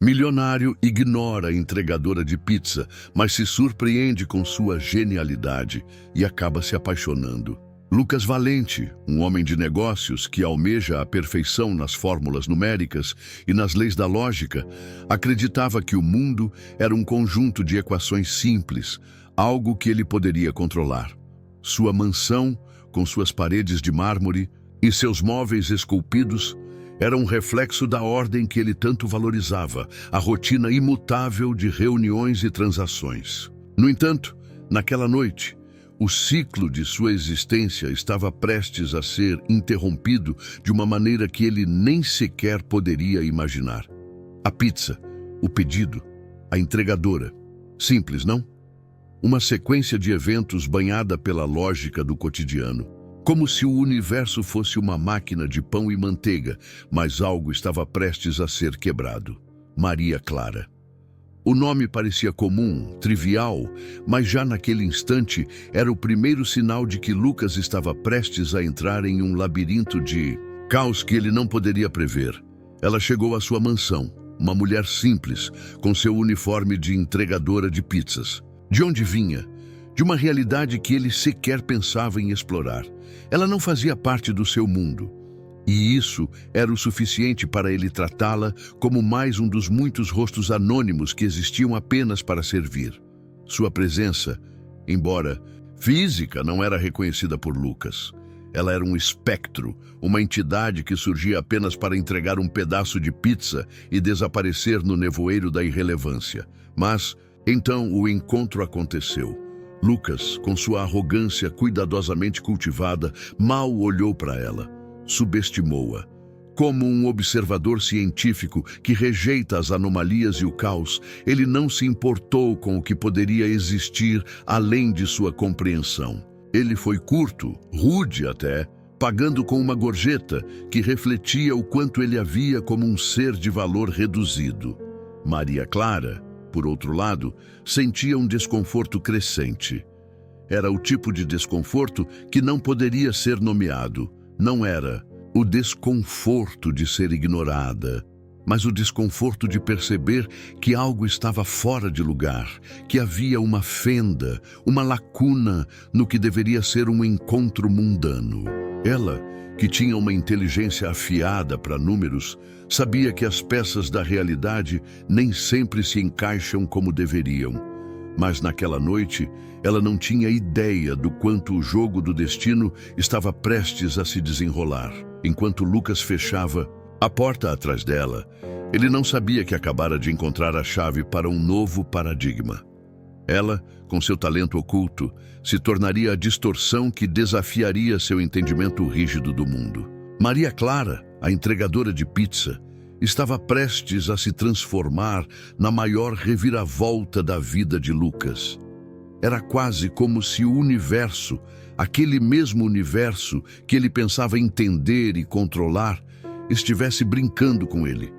Milionário ignora a entregadora de pizza, mas se surpreende com sua genialidade e acaba se apaixonando. Lucas Valente, um homem de negócios que almeja a perfeição nas fórmulas numéricas e nas leis da lógica, acreditava que o mundo era um conjunto de equações simples, algo que ele poderia controlar. Sua mansão, com suas paredes de mármore e seus móveis esculpidos, era um reflexo da ordem que ele tanto valorizava, a rotina imutável de reuniões e transações. No entanto, naquela noite, o ciclo de sua existência estava prestes a ser interrompido de uma maneira que ele nem sequer poderia imaginar. A pizza, o pedido, a entregadora. Simples, não? Uma sequência de eventos banhada pela lógica do cotidiano. Como se o universo fosse uma máquina de pão e manteiga, mas algo estava prestes a ser quebrado. Maria Clara. O nome parecia comum, trivial, mas já naquele instante era o primeiro sinal de que Lucas estava prestes a entrar em um labirinto de caos que ele não poderia prever. Ela chegou à sua mansão, uma mulher simples, com seu uniforme de entregadora de pizzas. De onde vinha? De uma realidade que ele sequer pensava em explorar. Ela não fazia parte do seu mundo. E isso era o suficiente para ele tratá-la como mais um dos muitos rostos anônimos que existiam apenas para servir. Sua presença, embora física, não era reconhecida por Lucas. Ela era um espectro, uma entidade que surgia apenas para entregar um pedaço de pizza e desaparecer no nevoeiro da irrelevância. Mas, então, o encontro aconteceu. Lucas, com sua arrogância cuidadosamente cultivada, mal olhou para ela. Subestimou-a. Como um observador científico que rejeita as anomalias e o caos, ele não se importou com o que poderia existir além de sua compreensão. Ele foi curto, rude até, pagando com uma gorjeta que refletia o quanto ele havia como um ser de valor reduzido. Maria Clara, por outro lado, sentia um desconforto crescente. Era o tipo de desconforto que não poderia ser nomeado. Não era o desconforto de ser ignorada, mas o desconforto de perceber que algo estava fora de lugar, que havia uma fenda, uma lacuna no que deveria ser um encontro mundano. Ela, que tinha uma inteligência afiada para números, sabia que as peças da realidade nem sempre se encaixam como deveriam. Mas naquela noite, ela não tinha ideia do quanto o jogo do destino estava prestes a se desenrolar. Enquanto Lucas fechava a porta atrás dela, ele não sabia que acabara de encontrar a chave para um novo paradigma. Ela, com seu talento oculto, se tornaria a distorção que desafiaria seu entendimento rígido do mundo. Maria Clara, a entregadora de pizza, estava prestes a se transformar na maior reviravolta da vida de Lucas. Era quase como se o universo, aquele mesmo universo que ele pensava entender e controlar, estivesse brincando com ele.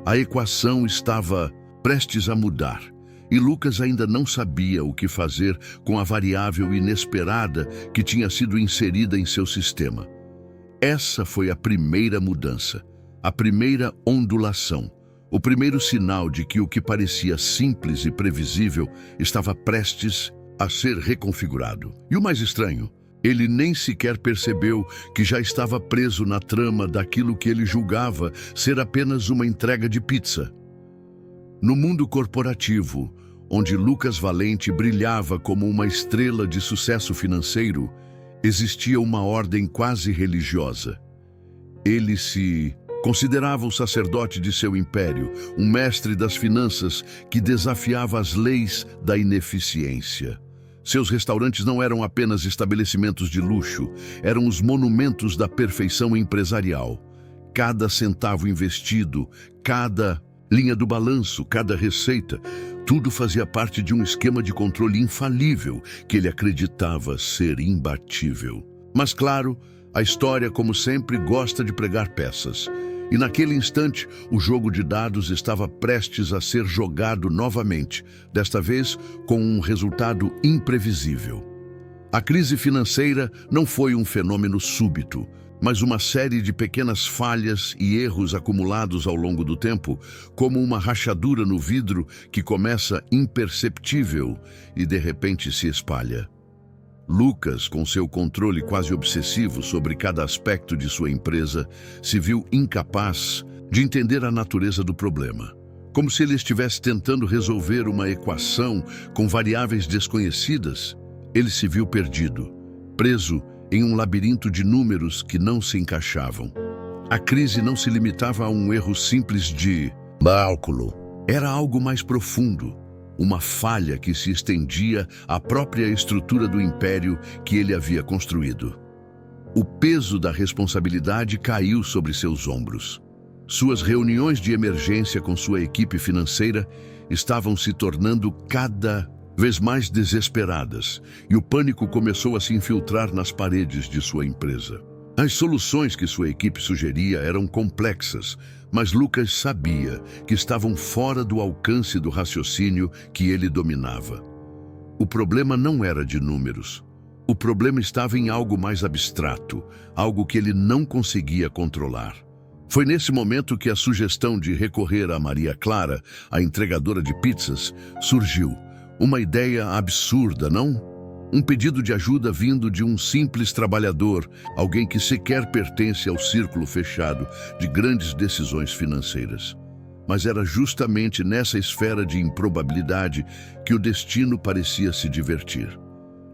A equação estava prestes a mudar, e Lucas ainda não sabia o que fazer com a variável inesperada que tinha sido inserida em seu sistema. Essa foi a primeira mudança, a primeira ondulação, o primeiro sinal de que o que parecia simples e previsível estava prestes a ser reconfigurado. E o mais estranho, ele nem sequer percebeu que já estava preso na trama daquilo que ele julgava ser apenas uma entrega de pizza. No mundo corporativo, onde Lucas Valente brilhava como uma estrela de sucesso financeiro, existia uma ordem quase religiosa. Ele se considerava o sacerdote de seu império, um mestre das finanças que desafiava as leis da ineficiência. Seus restaurantes não eram apenas estabelecimentos de luxo, eram os monumentos da perfeição empresarial. Cada centavo investido, cada linha do balanço, cada receita, tudo fazia parte de um esquema de controle infalível que ele acreditava ser imbatível. Mas claro, a história, como sempre, gosta de pregar peças. E naquele instante, o jogo de dados estava prestes a ser jogado novamente, desta vez com um resultado imprevisível. A crise financeira não foi um fenômeno súbito, mas uma série de pequenas falhas e erros acumulados ao longo do tempo, como uma rachadura no vidro que começa imperceptível e de repente se espalha. Lucas, com seu controle quase obsessivo sobre cada aspecto de sua empresa, se viu incapaz de entender a natureza do problema. Como se ele estivesse tentando resolver uma equação com variáveis desconhecidas, ele se viu perdido, preso em um labirinto de números que não se encaixavam. A crise não se limitava a um erro simples de cálculo. Era algo mais profundo, uma falha que se estendia à própria estrutura do império que ele havia construído. O peso da responsabilidade caiu sobre seus ombros. Suas reuniões de emergência com sua equipe financeira estavam se tornando cada vez mais desesperadas, e o pânico começou a se infiltrar nas paredes de sua empresa. As soluções que sua equipe sugeria eram complexas, mas Lucas sabia que estavam fora do alcance do raciocínio que ele dominava. O problema não era de números. O problema estava em algo mais abstrato, algo que ele não conseguia controlar. Foi nesse momento que a sugestão de recorrer a Maria Clara, a entregadora de pizzas, surgiu. Uma ideia absurda, não? Um pedido de ajuda vindo de um simples trabalhador, alguém que sequer pertence ao círculo fechado de grandes decisões financeiras. Mas era justamente nessa esfera de improbabilidade que o destino parecia se divertir.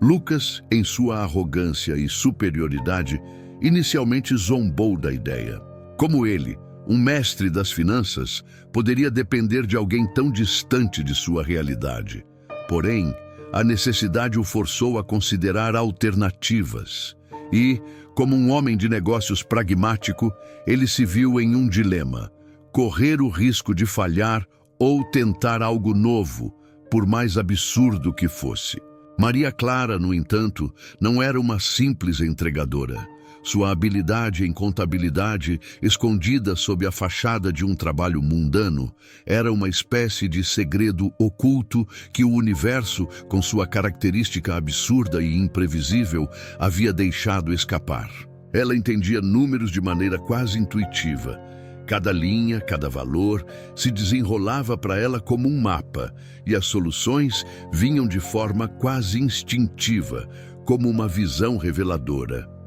Lucas, em sua arrogância e superioridade, inicialmente zombou da ideia. Como ele, um mestre das finanças, poderia depender de alguém tão distante de sua realidade. Porém, a necessidade o forçou a considerar alternativas. E, como um homem de negócios pragmático, ele se viu em um dilema: correr o risco de falhar ou tentar algo novo, por mais absurdo que fosse. Maria Clara, no entanto, não era uma simples entregadora. Sua habilidade em contabilidade, escondida sob a fachada de um trabalho mundano, era uma espécie de segredo oculto que o universo, com sua característica absurda e imprevisível, havia deixado escapar. Ela entendia números de maneira quase intuitiva. Cada linha, cada valor, se desenrolava para ela como um mapa, e as soluções vinham de forma quase instintiva, como uma visão reveladora.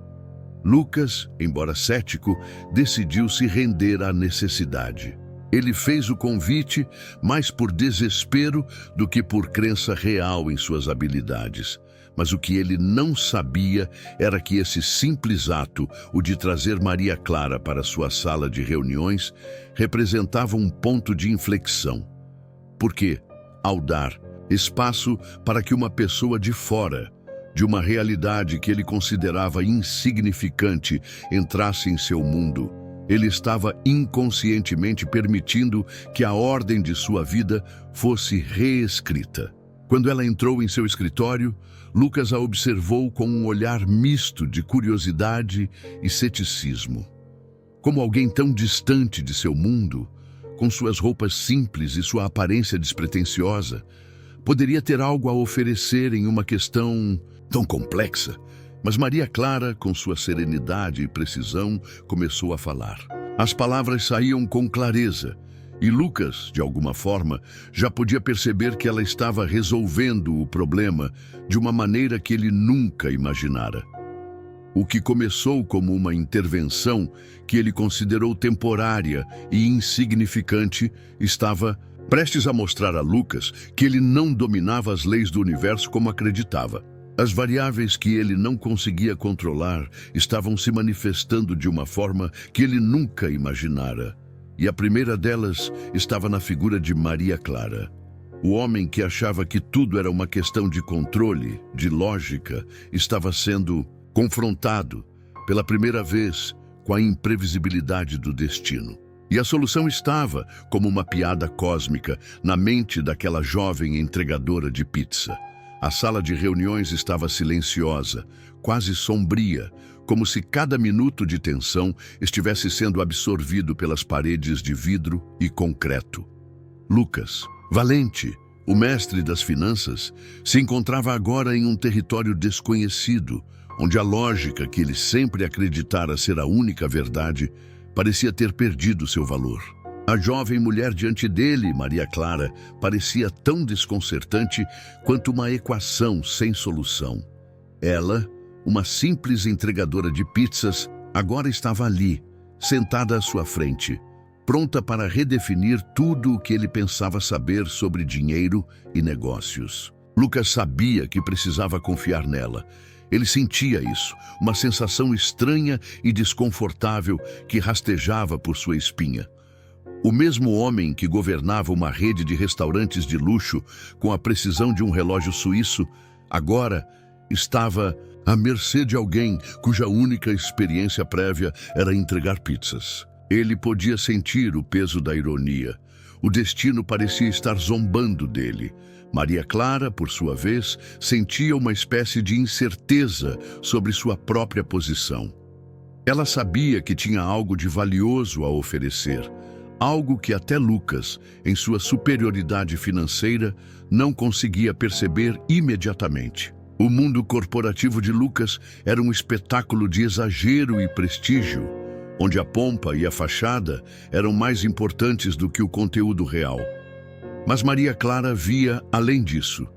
Lucas, embora cético, decidiu se render à necessidade. Ele fez o convite mais por desespero do que por crença real em suas habilidades. Mas o que ele não sabia era que esse simples ato, o de trazer Maria Clara para sua sala de reuniões, representava um ponto de inflexão. Porque, ao dar espaço para que uma pessoa de fora, de uma realidade que ele considerava insignificante, entrasse em seu mundo, ele estava inconscientemente permitindo que a ordem de sua vida fosse reescrita. Quando ela entrou em seu escritório, Lucas a observou com um olhar misto de curiosidade e ceticismo. Como alguém tão distante de seu mundo, com suas roupas simples e sua aparência despretensiosa, poderia ter algo a oferecer em uma questão tão complexa? Mas Maria Clara, com sua serenidade e precisão, começou a falar. As palavras saíam com clareza, e Lucas, de alguma forma, já podia perceber que ela estava resolvendo o problema de uma maneira que ele nunca imaginara. O que começou como uma intervenção que ele considerou temporária e insignificante estava prestes a mostrar a Lucas que ele não dominava as leis do universo como acreditava. As variáveis que ele não conseguia controlar estavam se manifestando de uma forma que ele nunca imaginara. E a primeira delas estava na figura de Maria Clara. O homem que achava que tudo era uma questão de controle, de lógica, estava sendo confrontado, pela primeira vez, com a imprevisibilidade do destino. E a solução estava, como uma piada cósmica, na mente daquela jovem entregadora de pizza. A sala de reuniões estava silenciosa, quase sombria, como se cada minuto de tensão estivesse sendo absorvido pelas paredes de vidro e concreto. Lucas, valente, o mestre das finanças, se encontrava agora em um território desconhecido, onde a lógica que ele sempre acreditara ser a única verdade parecia ter perdido seu valor. A jovem mulher diante dele, Maria Clara, parecia tão desconcertante quanto uma equação sem solução. Ela, uma simples entregadora de pizzas, agora estava ali, sentada à sua frente, pronta para redefinir tudo o que ele pensava saber sobre dinheiro e negócios. Lucas sabia que precisava confiar nela. Ele sentia isso, uma sensação estranha e desconfortável que rastejava por sua espinha. O mesmo homem que governava uma rede de restaurantes de luxo com a precisão de um relógio suíço, agora estava à mercê de alguém cuja única experiência prévia era entregar pizzas. Ele podia sentir o peso da ironia. O destino parecia estar zombando dele. Maria Clara, por sua vez, sentia uma espécie de incerteza sobre sua própria posição. Ela sabia que tinha algo de valioso a oferecer, algo que até Lucas, em sua superioridade financeira, não conseguia perceber imediatamente. O mundo corporativo de Lucas era um espetáculo de exagero e prestígio, onde a pompa e a fachada eram mais importantes do que o conteúdo real. Mas Maria Clara via além disso.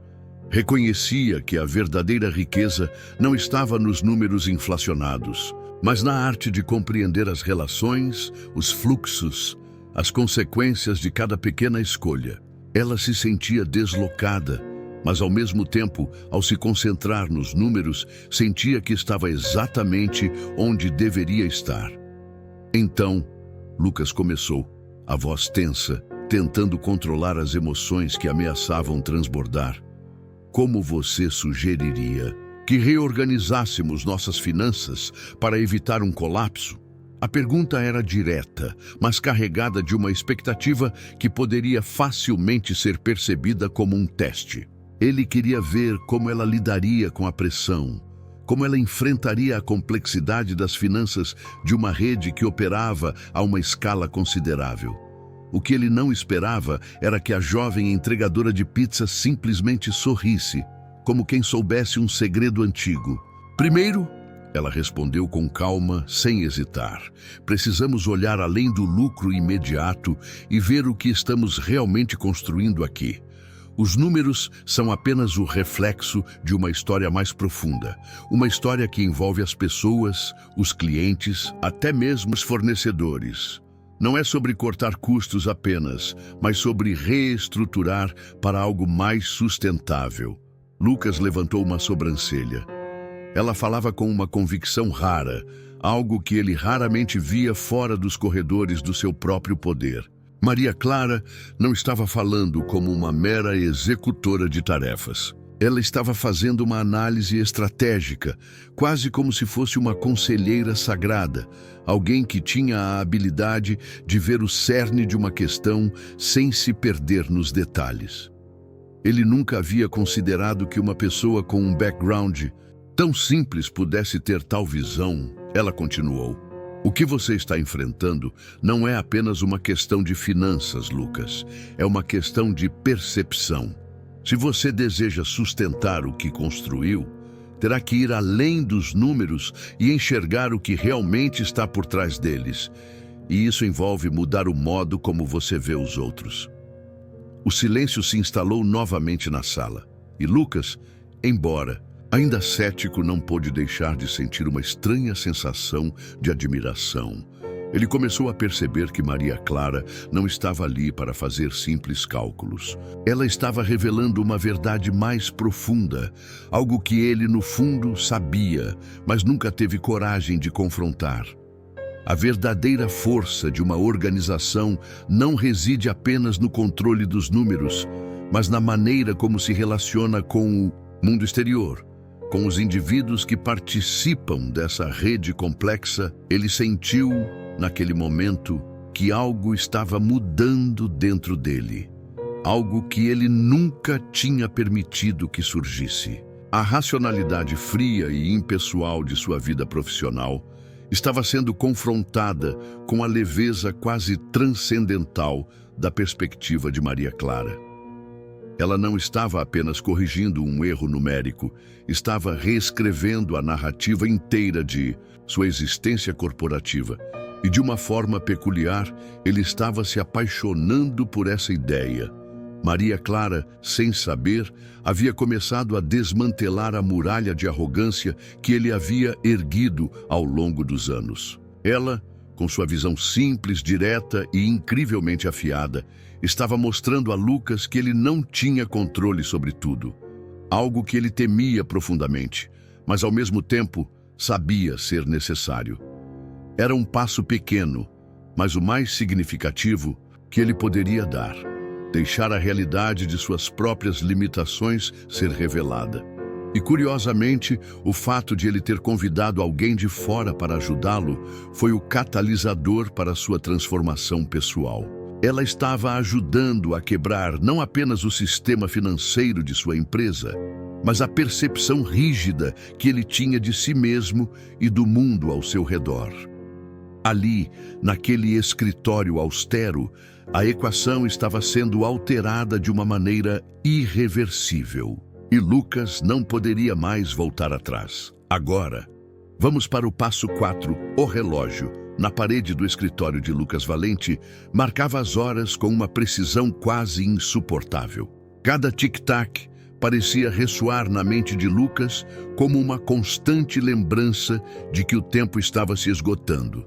Reconhecia que a verdadeira riqueza não estava nos números inflacionados, mas na arte de compreender as relações, os fluxos, as consequências de cada pequena escolha. Ela se sentia deslocada, mas ao mesmo tempo, ao se concentrar nos números, sentia que estava exatamente onde deveria estar. Então, Lucas começou, a voz tensa, tentando controlar as emoções que ameaçavam transbordar. Como você sugeriria que reorganizássemos nossas finanças para evitar um colapso? A pergunta era direta, mas carregada de uma expectativa que poderia facilmente ser percebida como um teste. Ele queria ver como ela lidaria com a pressão, como ela enfrentaria a complexidade das finanças de uma rede que operava a uma escala considerável. O que ele não esperava era que a jovem entregadora de pizza simplesmente sorrisse, como quem soubesse um segredo antigo. Primeiro, ela respondeu com calma, sem hesitar. Precisamos olhar além do lucro imediato e ver o que estamos realmente construindo aqui. Os números são apenas o reflexo de uma história mais profunda. Uma história que envolve as pessoas, os clientes, até mesmo os fornecedores. Não é sobre cortar custos apenas, mas sobre reestruturar para algo mais sustentável. Lucas levantou uma sobrancelha. Ela falava com uma convicção rara, algo que ele raramente via fora dos corredores do seu próprio poder. Maria Clara não estava falando como uma mera executora de tarefas. Ela estava fazendo uma análise estratégica, quase como se fosse uma conselheira sagrada, alguém que tinha a habilidade de ver o cerne de uma questão sem se perder nos detalhes. Ele nunca havia considerado que uma pessoa com um background tão simples pudesse ter tal visão. Ela continuou. O que você está enfrentando não é apenas uma questão de finanças, Lucas. É uma questão de percepção. Se você deseja sustentar o que construiu, terá que ir além dos números e enxergar o que realmente está por trás deles. E isso envolve mudar o modo como você vê os outros. O silêncio se instalou novamente na sala. E Lucas, embora ainda cético, não pôde deixar de sentir uma estranha sensação de admiração. Ele começou a perceber que Maria Clara não estava ali para fazer simples cálculos. Ela estava revelando uma verdade mais profunda, algo que ele, no fundo, sabia, mas nunca teve coragem de confrontar. A verdadeira força de uma organização não reside apenas no controle dos números, mas na maneira como se relaciona com o mundo exterior. Com os indivíduos que participam dessa rede complexa, ele sentiu, naquele momento, que algo estava mudando dentro dele. Algo que ele nunca tinha permitido que surgisse. A racionalidade fria e impessoal de sua vida profissional estava sendo confrontada com a leveza quase transcendental da perspectiva de Maria Clara. Ela não estava apenas corrigindo um erro numérico, estava reescrevendo a narrativa inteira de sua existência corporativa. E de uma forma peculiar, ele estava se apaixonando por essa ideia. Maria Clara, sem saber, havia começado a desmantelar a muralha de arrogância que ele havia erguido ao longo dos anos. Ela, com sua visão simples, direta e incrivelmente afiada, estava mostrando a Lucas que ele não tinha controle sobre tudo. Algo que ele temia profundamente, mas ao mesmo tempo sabia ser necessário. Era um passo pequeno, mas o mais significativo que ele poderia dar. Deixar a realidade de suas próprias limitações ser revelada. E, curiosamente, o fato de ele ter convidado alguém de fora para ajudá-lo foi o catalisador para sua transformação pessoal. Ela estava ajudando a quebrar não apenas o sistema financeiro de sua empresa, mas a percepção rígida que ele tinha de si mesmo e do mundo ao seu redor. Ali, naquele escritório austero, a equação estava sendo alterada de uma maneira irreversível. E Lucas não poderia mais voltar atrás. Agora, vamos para o passo 4, o relógio. Na parede do escritório de Lucas Valente, marcava as horas com uma precisão quase insuportável. Cada tic-tac parecia ressoar na mente de Lucas como uma constante lembrança de que o tempo estava se esgotando.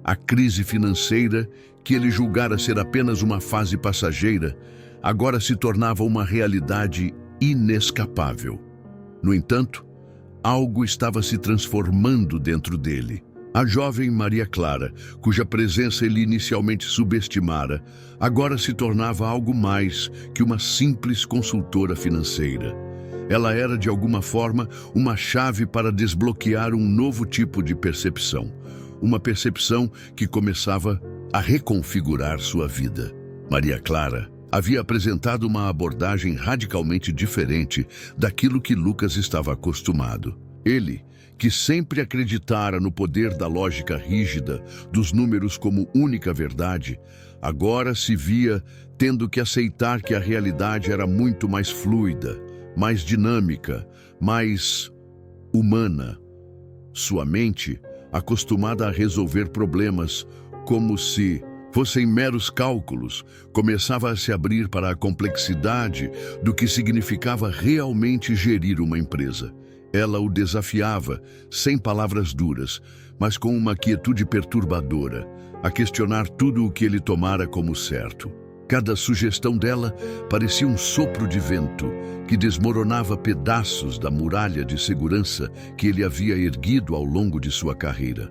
A crise financeira, que ele julgara ser apenas uma fase passageira, agora se tornava uma realidade inescapável. No entanto, algo estava se transformando dentro dele. A jovem Maria Clara, cuja presença ele inicialmente subestimara, agora se tornava algo mais que uma simples consultora financeira. Ela era, de alguma forma, uma chave para desbloquear um novo tipo de percepção. Uma percepção que começava a reconfigurar sua vida. Maria Clara havia apresentado uma abordagem radicalmente diferente daquilo que Lucas estava acostumado. Ele, que sempre acreditara no poder da lógica rígida, dos números como única verdade, agora se via tendo que aceitar que a realidade era muito mais fluida, mais dinâmica, mais humana. Sua mente, acostumada a resolver problemas como se fossem meros cálculos, começava a se abrir para a complexidade do que significava realmente gerir uma empresa. Ela o desafiava, sem palavras duras, mas com uma quietude perturbadora, a questionar tudo o que ele tomara como certo. Cada sugestão dela parecia um sopro de vento que desmoronava pedaços da muralha de segurança que ele havia erguido ao longo de sua carreira.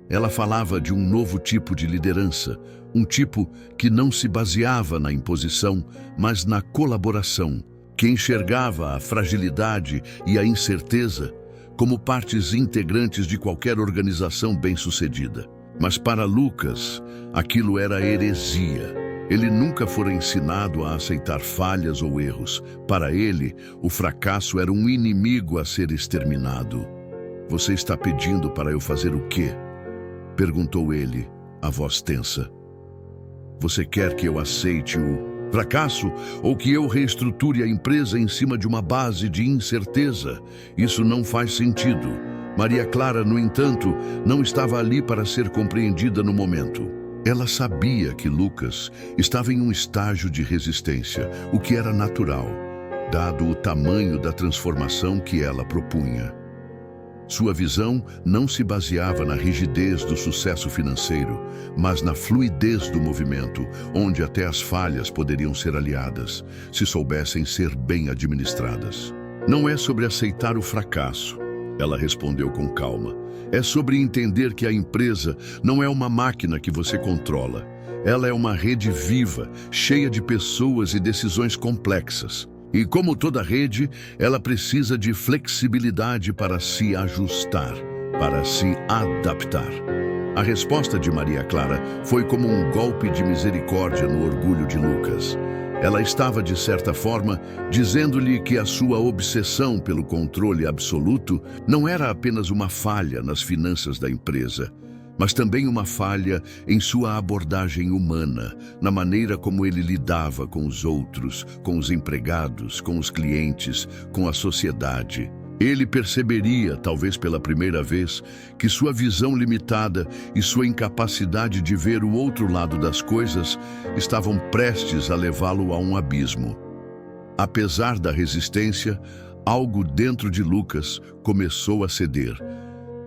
Ela falava de um novo tipo de liderança, um tipo que não se baseava na imposição, mas na colaboração, que enxergava a fragilidade e a incerteza como partes integrantes de qualquer organização bem-sucedida. Mas para Lucas, aquilo era heresia. Ele nunca fora ensinado a aceitar falhas ou erros. Para ele, o fracasso era um inimigo a ser exterminado. "Você está pedindo para eu fazer o quê?" perguntou ele, a voz tensa. "Você quer que eu aceite o fracasso ou que eu reestruture a empresa em cima de uma base de incerteza? Isso não faz sentido." Maria Clara, no entanto, não estava ali para ser compreendida no momento. Ela sabia que Lucas estava em um estágio de resistência, o que era natural, dado o tamanho da transformação que ela propunha. Sua visão não se baseava na rigidez do sucesso financeiro, mas na fluidez do movimento, onde até as falhas poderiam ser aliadas, se soubessem ser bem administradas. "Não é sobre aceitar o fracasso", ela respondeu com calma. "É sobre entender que a empresa não é uma máquina que você controla. Ela é uma rede viva, cheia de pessoas e decisões complexas. E como toda rede, ela precisa de flexibilidade para se ajustar, para se adaptar." A resposta de Maria Clara foi como um golpe de misericórdia no orgulho de Lucas. Ela estava, de certa forma, dizendo-lhe que a sua obsessão pelo controle absoluto não era apenas uma falha nas finanças da empresa, mas também uma falha em sua abordagem humana, na maneira como ele lidava com os outros, com os empregados, com os clientes, com a sociedade. Ele perceberia, talvez pela primeira vez, que sua visão limitada e sua incapacidade de ver o outro lado das coisas estavam prestes a levá-lo a um abismo. Apesar da resistência, algo dentro de Lucas começou a ceder.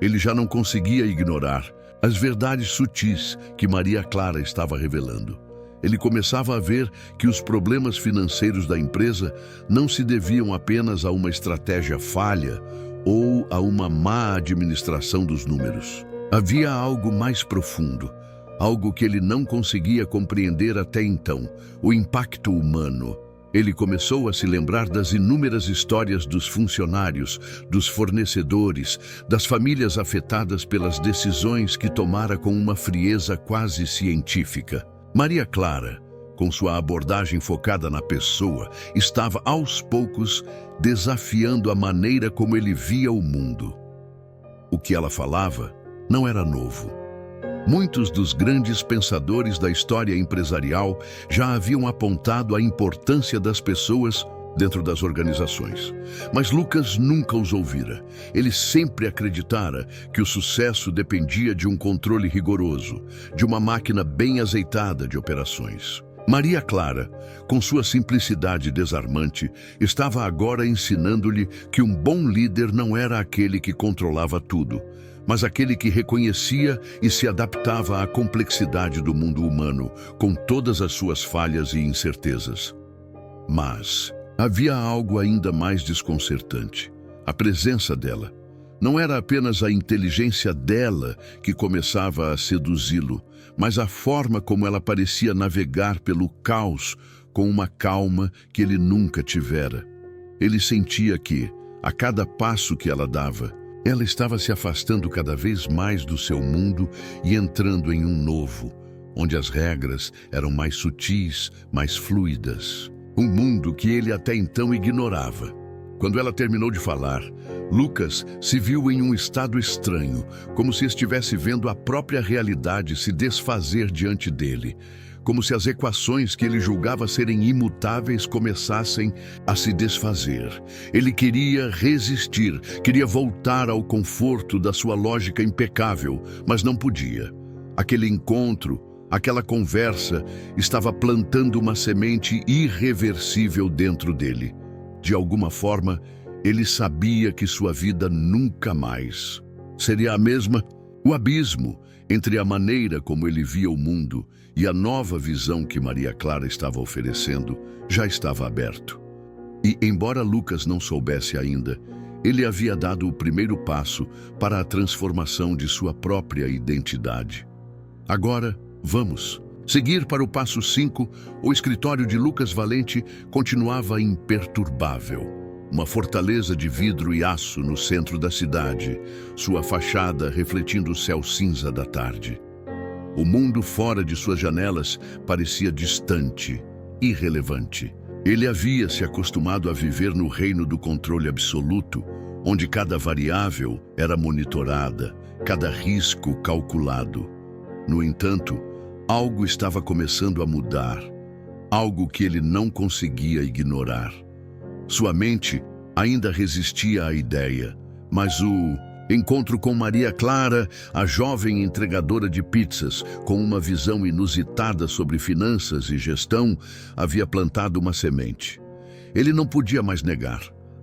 Ele já não conseguia ignorar as verdades sutis que Maria Clara estava revelando. Ele começava a ver que os problemas financeiros da empresa não se deviam apenas a uma estratégia falha ou a uma má administração dos números. Havia algo mais profundo, algo que ele não conseguia compreender até então: o impacto humano. Ele começou a se lembrar das inúmeras histórias dos funcionários, dos fornecedores, das famílias afetadas pelas decisões que tomara com uma frieza quase científica. Maria Clara, com sua abordagem focada na pessoa, estava aos poucos desafiando a maneira como ele via o mundo. O que ela falava não era novo. Muitos dos grandes pensadores da história empresarial já haviam apontado a importância das pessoas dentro das organizações. Mas Lucas nunca os ouvira. Ele sempre acreditara que o sucesso dependia de um controle rigoroso, de uma máquina bem azeitada de operações. Maria Clara, com sua simplicidade desarmante, estava agora ensinando-lhe que um bom líder não era aquele que controlava tudo, mas aquele que reconhecia e se adaptava à complexidade do mundo humano, com todas as suas falhas e incertezas. Mas havia algo ainda mais desconcertante: a presença dela. Não era apenas a inteligência dela que começava a seduzi-lo, mas a forma como ela parecia navegar pelo caos com uma calma que ele nunca tivera. Ele sentia que, a cada passo que ela dava, ela estava se afastando cada vez mais do seu mundo e entrando em um novo, onde as regras eram mais sutis, mais fluidas. Um mundo que ele até então ignorava. Quando ela terminou de falar, Lucas se viu em um estado estranho, como se estivesse vendo a própria realidade se desfazer diante dele, como se as equações que ele julgava serem imutáveis começassem a se desfazer. Ele queria resistir, queria voltar ao conforto da sua lógica impecável, mas não podia. Aquele encontro, aquela conversa, estava plantando uma semente irreversível dentro dele. De alguma forma, ele sabia que sua vida nunca mais seria a mesma. O abismo entre a maneira como ele via o mundo e a nova visão que Maria Clara estava oferecendo já estava aberto. E, embora Lucas não soubesse ainda, ele havia dado o primeiro passo para a transformação de sua própria identidade. Agora, vamos seguir para o passo 5. O escritório de Lucas Valente continuava imperturbável. Uma fortaleza de vidro e aço no centro da cidade, sua fachada refletindo o céu cinza da tarde. O mundo fora de suas janelas parecia distante, irrelevante. Ele havia se acostumado a viver no reino do controle absoluto, onde cada variável era monitorada, cada risco calculado. No entanto, algo estava começando a mudar, algo que ele não conseguia ignorar. Sua mente ainda resistia à ideia, mas o encontro com Maria Clara, a jovem entregadora de pizzas, com uma visão inusitada sobre finanças e gestão, havia plantado uma semente. Ele não podia mais negar.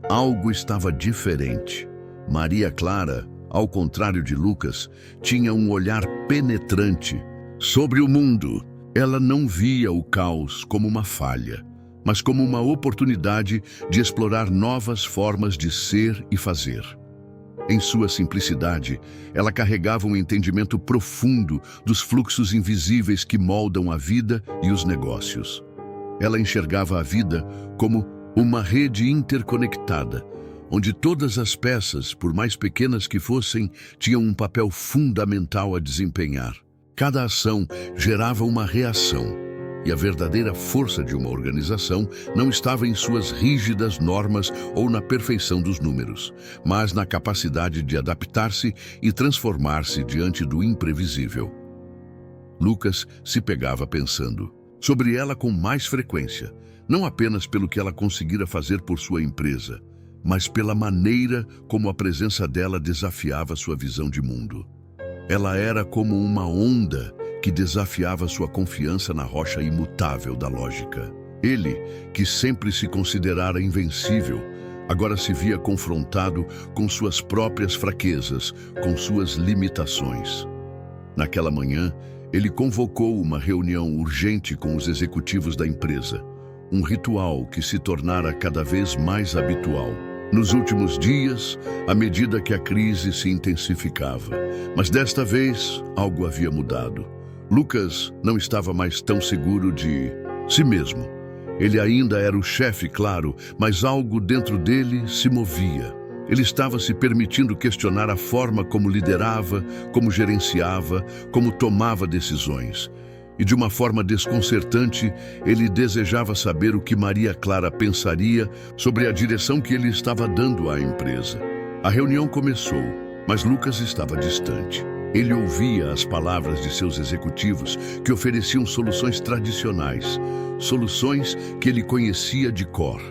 Algo estava diferente. Maria Clara, ao contrário de Lucas, tinha um olhar penetrante sobre o mundo. Ela não via o caos como uma falha, mas como uma oportunidade de explorar novas formas de ser e fazer. Em sua simplicidade, ela carregava um entendimento profundo dos fluxos invisíveis que moldam a vida e os negócios. Ela enxergava a vida como uma rede interconectada, onde todas as peças, por mais pequenas que fossem, tinham um papel fundamental a desempenhar. Cada ação gerava uma reação. E a verdadeira força de uma organização não estava em suas rígidas normas ou na perfeição dos números, mas na capacidade de adaptar-se e transformar-se diante do imprevisível. Lucas se pegava pensando sobre ela com mais frequência, não apenas pelo que ela conseguira fazer por sua empresa, mas pela maneira como a presença dela desafiava sua visão de mundo. Ela era como uma onda que desafiava sua confiança na rocha imutável da lógica. Ele, que sempre se considerara invencível, agora se via confrontado com suas próprias fraquezas, com suas limitações. Naquela manhã, ele convocou uma reunião urgente com os executivos da empresa, um ritual que se tornara cada vez mais habitual nos últimos dias, à medida que a crise se intensificava. Mas desta vez, algo havia mudado. Lucas não estava mais tão seguro de si mesmo. Ele ainda era o chefe, claro, mas algo dentro dele se movia. Ele estava se permitindo questionar a forma como liderava, como gerenciava, como tomava decisões. E de uma forma desconcertante, ele desejava saber o que Maria Clara pensaria sobre a direção que ele estava dando à empresa. A reunião começou, mas Lucas estava distante. Ele ouvia as palavras de seus executivos que ofereciam soluções tradicionais, soluções que ele conhecia de cor.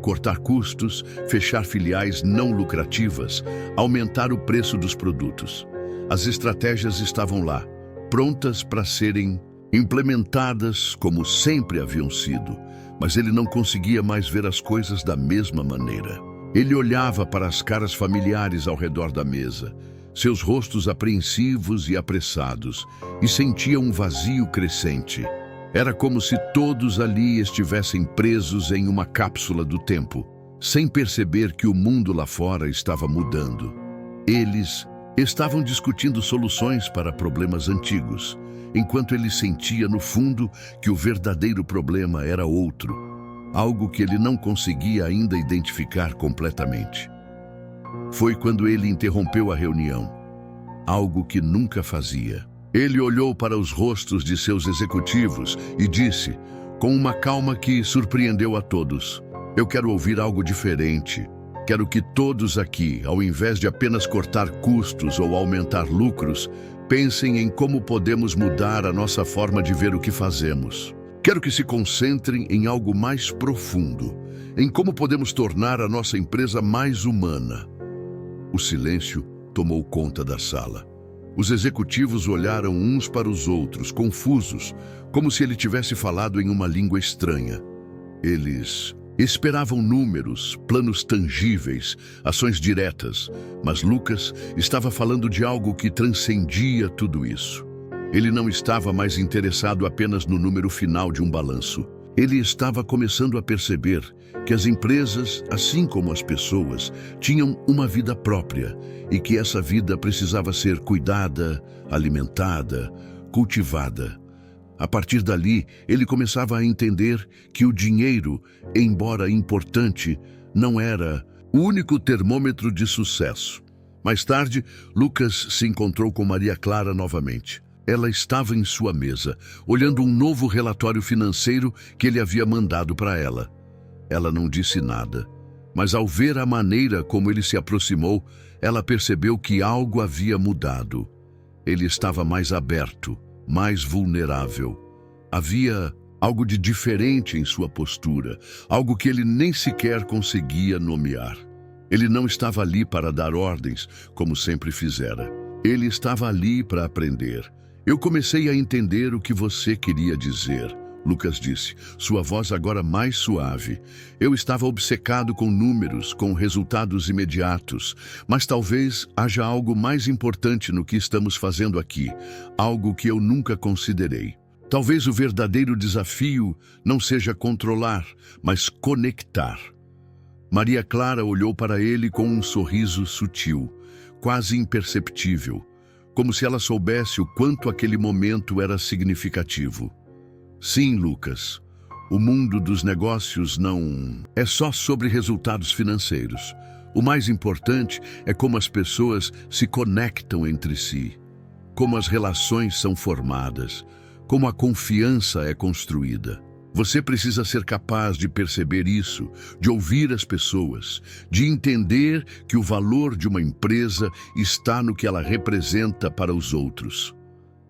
Cortar custos, fechar filiais não lucrativas, aumentar o preço dos produtos. As estratégias estavam lá, prontas para serem implementadas como sempre haviam sido, mas ele não conseguia mais ver as coisas da mesma maneira. Ele olhava para as caras familiares ao redor da mesa, seus rostos apreensivos e apressados, e sentia um vazio crescente. Era como se todos ali estivessem presos em uma cápsula do tempo, sem perceber que o mundo lá fora estava mudando. Eles estavam discutindo soluções para problemas antigos, enquanto ele sentia no fundo que o verdadeiro problema era outro, algo que ele não conseguia ainda identificar completamente. Foi quando ele interrompeu a reunião, algo que nunca fazia. Ele olhou para os rostos de seus executivos e disse, com uma calma que surpreendeu a todos: "Eu quero ouvir algo diferente. Quero que todos aqui, ao invés de apenas cortar custos ou aumentar lucros, pensem em como podemos mudar a nossa forma de ver o que fazemos. Quero que se concentrem em algo mais profundo, em como podemos tornar a nossa empresa mais humana." O silêncio tomou conta da sala. Os executivos olharam uns para os outros, confusos, como se ele tivesse falado em uma língua estranha. Eles esperavam números, planos tangíveis, ações diretas, mas Lucas estava falando de algo que transcendia tudo isso. Ele não estava mais interessado apenas no número final de um balanço. Ele estava começando a perceber que as empresas, assim como as pessoas, tinham uma vida própria e que essa vida precisava ser cuidada, alimentada, cultivada. A partir dali, ele começava a entender que o dinheiro, embora importante, não era o único termômetro de sucesso. Mais tarde, Lucas se encontrou com Maria Clara novamente. Ela estava em sua mesa, olhando um novo relatório financeiro que ele havia mandado para ela. Ela não disse nada, mas ao ver a maneira como ele se aproximou, ela percebeu que algo havia mudado. Ele estava mais aberto, mais vulnerável. Havia algo de diferente em sua postura, algo que ele nem sequer conseguia nomear. Ele não estava ali para dar ordens, como sempre fizera. Ele estava ali para aprender. "Eu comecei a entender o que você queria dizer", Lucas disse, sua voz agora mais suave. "Eu estava obcecado com números, com resultados imediatos, mas talvez haja algo mais importante no que estamos fazendo aqui, algo que eu nunca considerei. Talvez o verdadeiro desafio não seja controlar, mas conectar." Maria Clara olhou para ele com um sorriso sutil, quase imperceptível, como se ela soubesse o quanto aquele momento era significativo. "Sim, Lucas, o mundo dos negócios não é só sobre resultados financeiros. O mais importante é como as pessoas se conectam entre si, como as relações são formadas, como a confiança é construída. Você precisa ser capaz de perceber isso, de ouvir as pessoas, de entender que o valor de uma empresa está no que ela representa para os outros.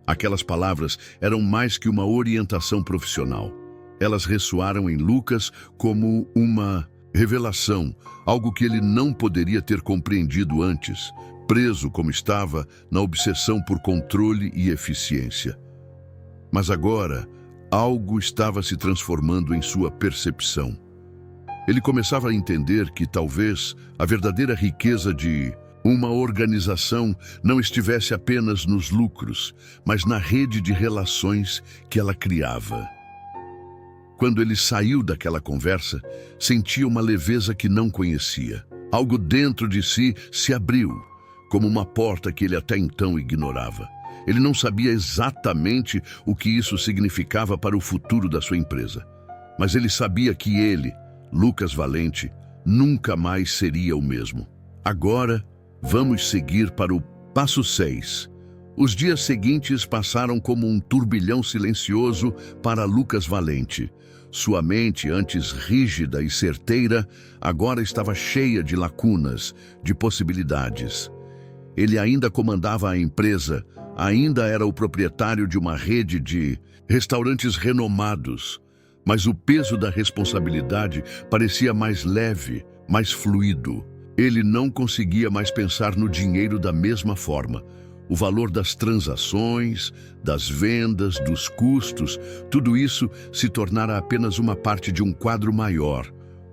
Aquelas palavras eram mais que uma orientação profissional. Elas ressoaram em Lucas como uma revelação, algo que ele não poderia ter compreendido antes, preso como estava na obsessão por controle e eficiência. Mas agora, algo estava se transformando em sua percepção. Ele começava a entender que talvez a verdadeira riqueza de uma organização não estivesse apenas nos lucros, mas na rede de relações que ela criava. Quando ele saiu daquela conversa, sentia uma leveza que não conhecia. Algo dentro de si se abriu, como uma porta que ele até então ignorava. Ele não sabia exatamente o que isso significava para o futuro da sua empresa, mas ele sabia que ele, Lucas Valente, nunca mais seria o mesmo. Agora, vamos seguir para o passo 6. Os dias seguintes passaram como um turbilhão silencioso para Lucas Valente. Sua mente, antes rígida e certeira, agora estava cheia de lacunas, de possibilidades. Ele ainda comandava a empresa, ainda era o proprietário de uma rede de restaurantes renomados, mas o peso da responsabilidade parecia mais leve, mais fluido. Ele não conseguia mais pensar no dinheiro da mesma forma. O valor das transações, das vendas, dos custos, tudo isso se tornara apenas uma parte de um quadro maior.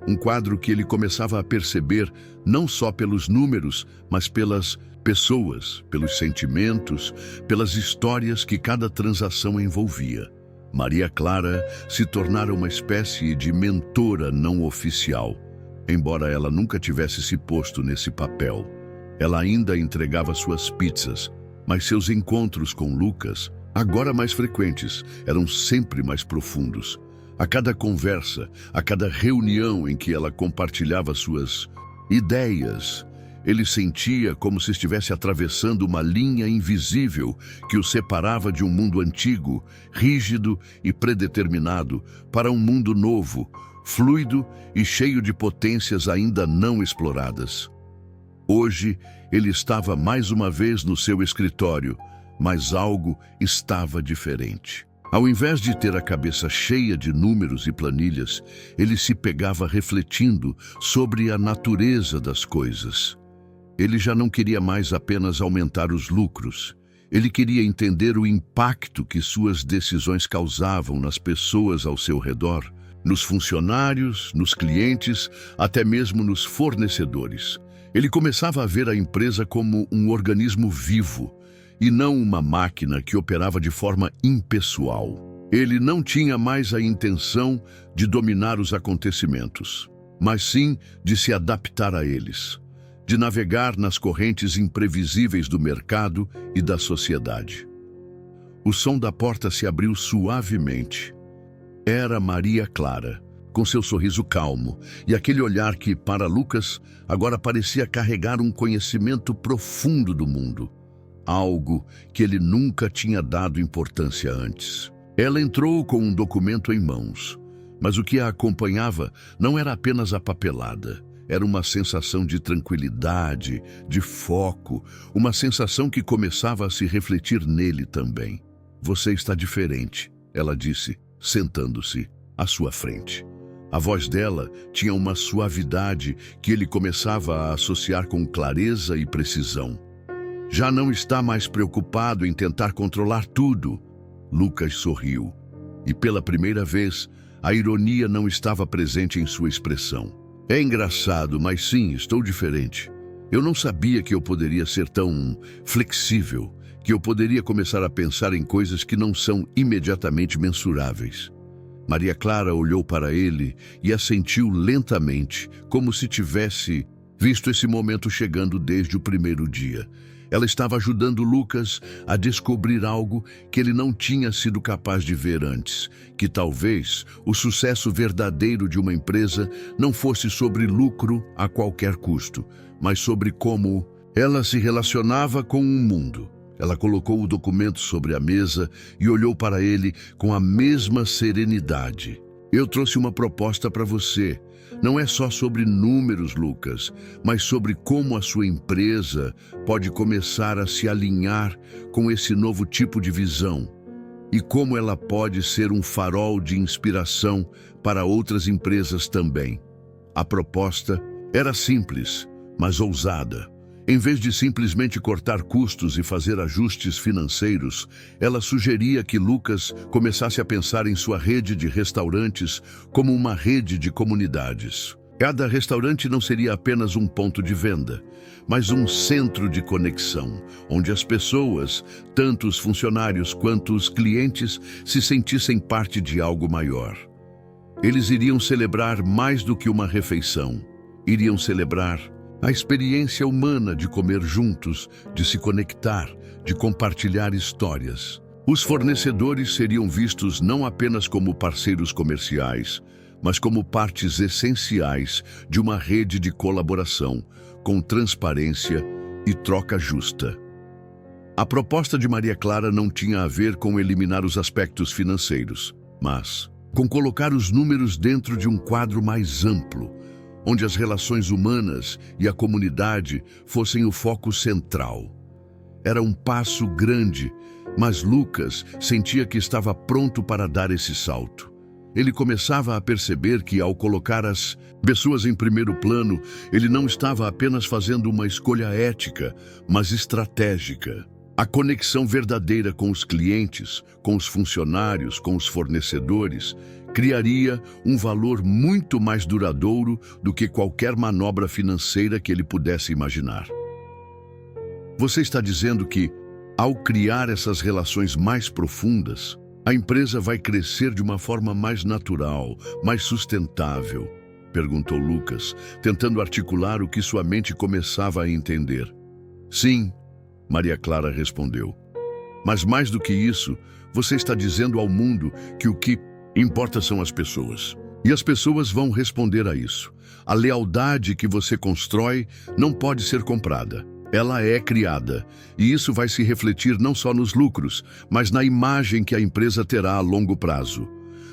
Um quadro que ele começava a perceber não só pelos números, mas pelas pessoas, pelos sentimentos, pelas histórias que cada transação envolvia. Maria Clara se tornara uma espécie de mentora não oficial. Embora ela nunca tivesse se posto nesse papel, ela ainda entregava suas pizzas, mas seus encontros com Lucas, agora mais frequentes, eram sempre mais profundos. A cada conversa, a cada reunião em que ela compartilhava suas ideias, ele sentia como se estivesse atravessando uma linha invisível que o separava de um mundo antigo, rígido e predeterminado, para um mundo novo, fluido e cheio de potências ainda não exploradas. Hoje, ele estava mais uma vez no seu escritório, mas algo estava diferente. Ao invés de ter a cabeça cheia de números e planilhas, ele se pegava refletindo sobre a natureza das coisas. Ele já não queria mais apenas aumentar os lucros. Ele queria entender o impacto que suas decisões causavam nas pessoas ao seu redor, nos funcionários, nos clientes, até mesmo nos fornecedores. Ele começava a ver a empresa como um organismo vivo e não uma máquina que operava de forma impessoal. Ele não tinha mais a intenção de dominar os acontecimentos, mas sim de se adaptar a eles, de navegar nas correntes imprevisíveis do mercado e da sociedade. O som da porta se abriu suavemente. Era Maria Clara, com seu sorriso calmo e aquele olhar que, para Lucas, agora parecia carregar um conhecimento profundo do mundo, algo que ele nunca tinha dado importância antes. Ela entrou com um documento em mãos, mas o que a acompanhava não era apenas a papelada. Era uma sensação de tranquilidade, de foco, uma sensação que começava a se refletir nele também. "Você está diferente", ela disse, sentando-se à sua frente. A voz dela tinha uma suavidade que ele começava a associar com clareza e precisão. "Já não está mais preocupado em tentar controlar tudo." Lucas sorriu, e pela primeira vez, a ironia não estava presente em sua expressão. "É engraçado, mas sim, estou diferente. Eu não sabia que eu poderia ser tão flexível, que eu poderia começar a pensar em coisas que não são imediatamente mensuráveis." Maria Clara olhou para ele e assentiu lentamente, como se tivesse visto esse momento chegando desde o primeiro dia. Ela estava ajudando Lucas a descobrir algo que ele não tinha sido capaz de ver antes, que talvez o sucesso verdadeiro de uma empresa não fosse sobre lucro a qualquer custo, mas sobre como ela se relacionava com o mundo. Ela colocou o documento sobre a mesa e olhou para ele com a mesma serenidade. Eu trouxe uma proposta para você. Não é só sobre números, Lucas, mas sobre como a sua empresa pode começar a se alinhar com esse novo tipo de visão e como ela pode ser um farol de inspiração para outras empresas também. A proposta era simples, mas ousada. Em vez de simplesmente cortar custos e fazer ajustes financeiros, ela sugeria que Lucas começasse a pensar em sua rede de restaurantes como uma rede de comunidades. Cada restaurante não seria apenas um ponto de venda, mas um centro de conexão, onde as pessoas, tanto os funcionários quanto os clientes, se sentissem parte de algo maior. Eles iriam celebrar mais do que uma refeição. Iriam celebrar a experiência humana de comer juntos, de se conectar, de compartilhar histórias. Os fornecedores seriam vistos não apenas como parceiros comerciais, mas como partes essenciais de uma rede de colaboração, com transparência e troca justa. A proposta de Maria Clara não tinha a ver com eliminar os aspectos financeiros, mas com colocar os números dentro de um quadro mais amplo, onde as relações humanas e a comunidade fossem o foco central. Era um passo grande, mas Lucas sentia que estava pronto para dar esse salto. Ele começava a perceber que, ao colocar as pessoas em primeiro plano, ele não estava apenas fazendo uma escolha ética, mas estratégica. A conexão verdadeira com os clientes, com os funcionários, com os fornecedores, criaria um valor muito mais duradouro do que qualquer manobra financeira que ele pudesse imaginar. Você está dizendo que, ao criar essas relações mais profundas, a empresa vai crescer de uma forma mais natural, mais sustentável? Perguntou Lucas, tentando articular o que sua mente começava a entender. Sim, Maria Clara respondeu. Mas mais do que isso, você está dizendo ao mundo que o que importa são as pessoas. E as pessoas vão responder a isso. A lealdade que você constrói não pode ser comprada. Ela é criada. E isso vai se refletir não só nos lucros, mas na imagem que a empresa terá a longo prazo.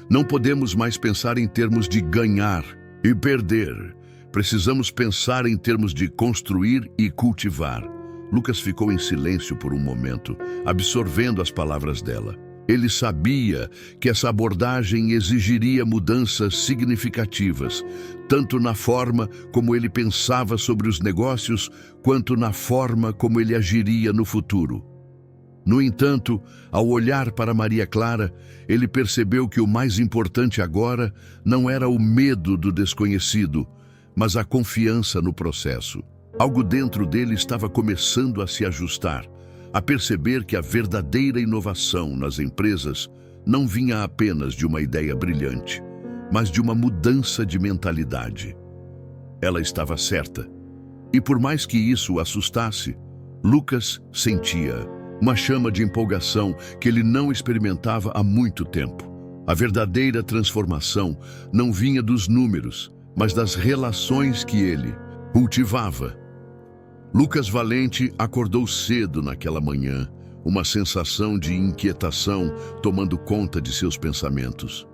Não podemos mais pensar em termos de ganhar e perder. Precisamos pensar em termos de construir e cultivar. Lucas ficou em silêncio por um momento, absorvendo as palavras dela. Ele sabia que essa abordagem exigiria mudanças significativas, tanto na forma como ele pensava sobre os negócios, quanto na forma como ele agiria no futuro. No entanto, ao olhar para Maria Clara, ele percebeu que o mais importante agora não era o medo do desconhecido, mas a confiança no processo. Algo dentro dele estava começando a se ajustar, a perceber que a verdadeira inovação nas empresas não vinha apenas de uma ideia brilhante, mas de uma mudança de mentalidade. Ela estava certa. E por mais que isso o assustasse, Lucas sentia uma chama de empolgação que ele não experimentava há muito tempo. A verdadeira transformação não vinha dos números, mas das relações que ele cultivava. Lucas Valente acordou cedo naquela manhã, uma sensação de inquietação tomando conta de seus pensamentos.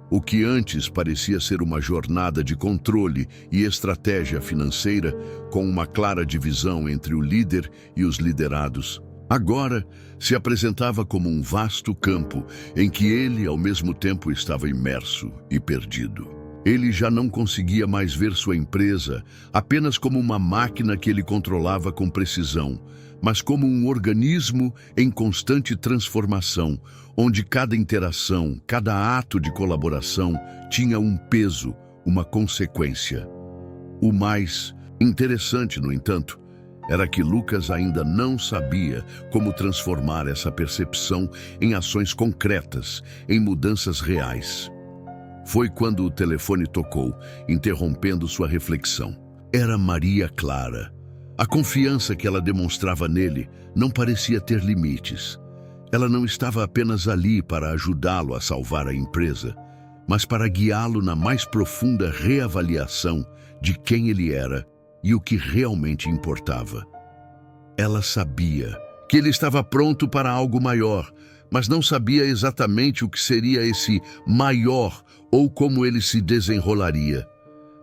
O que antes parecia ser uma jornada de controle e estratégia financeira, com uma clara divisão entre o líder e os liderados, agora se apresentava como um vasto campo em que ele, ao mesmo tempo, estava imerso e perdido. Ele já não conseguia mais ver sua empresa apenas como uma máquina que ele controlava com precisão, mas como um organismo em constante transformação, onde cada interação, cada ato de colaboração tinha um peso, uma consequência. O mais interessante, no entanto, era que Lucas ainda não sabia como transformar essa percepção em ações concretas, em mudanças reais. Foi quando o telefone tocou, interrompendo sua reflexão. Era Maria Clara. A confiança que ela demonstrava nele não parecia ter limites. Ela não estava apenas ali para ajudá-lo a salvar a empresa, mas para guiá-lo na mais profunda reavaliação de quem ele era e o que realmente importava. Ela sabia que ele estava pronto para algo maior, mas não sabia exatamente o que seria esse maior ou como ele se desenrolaria.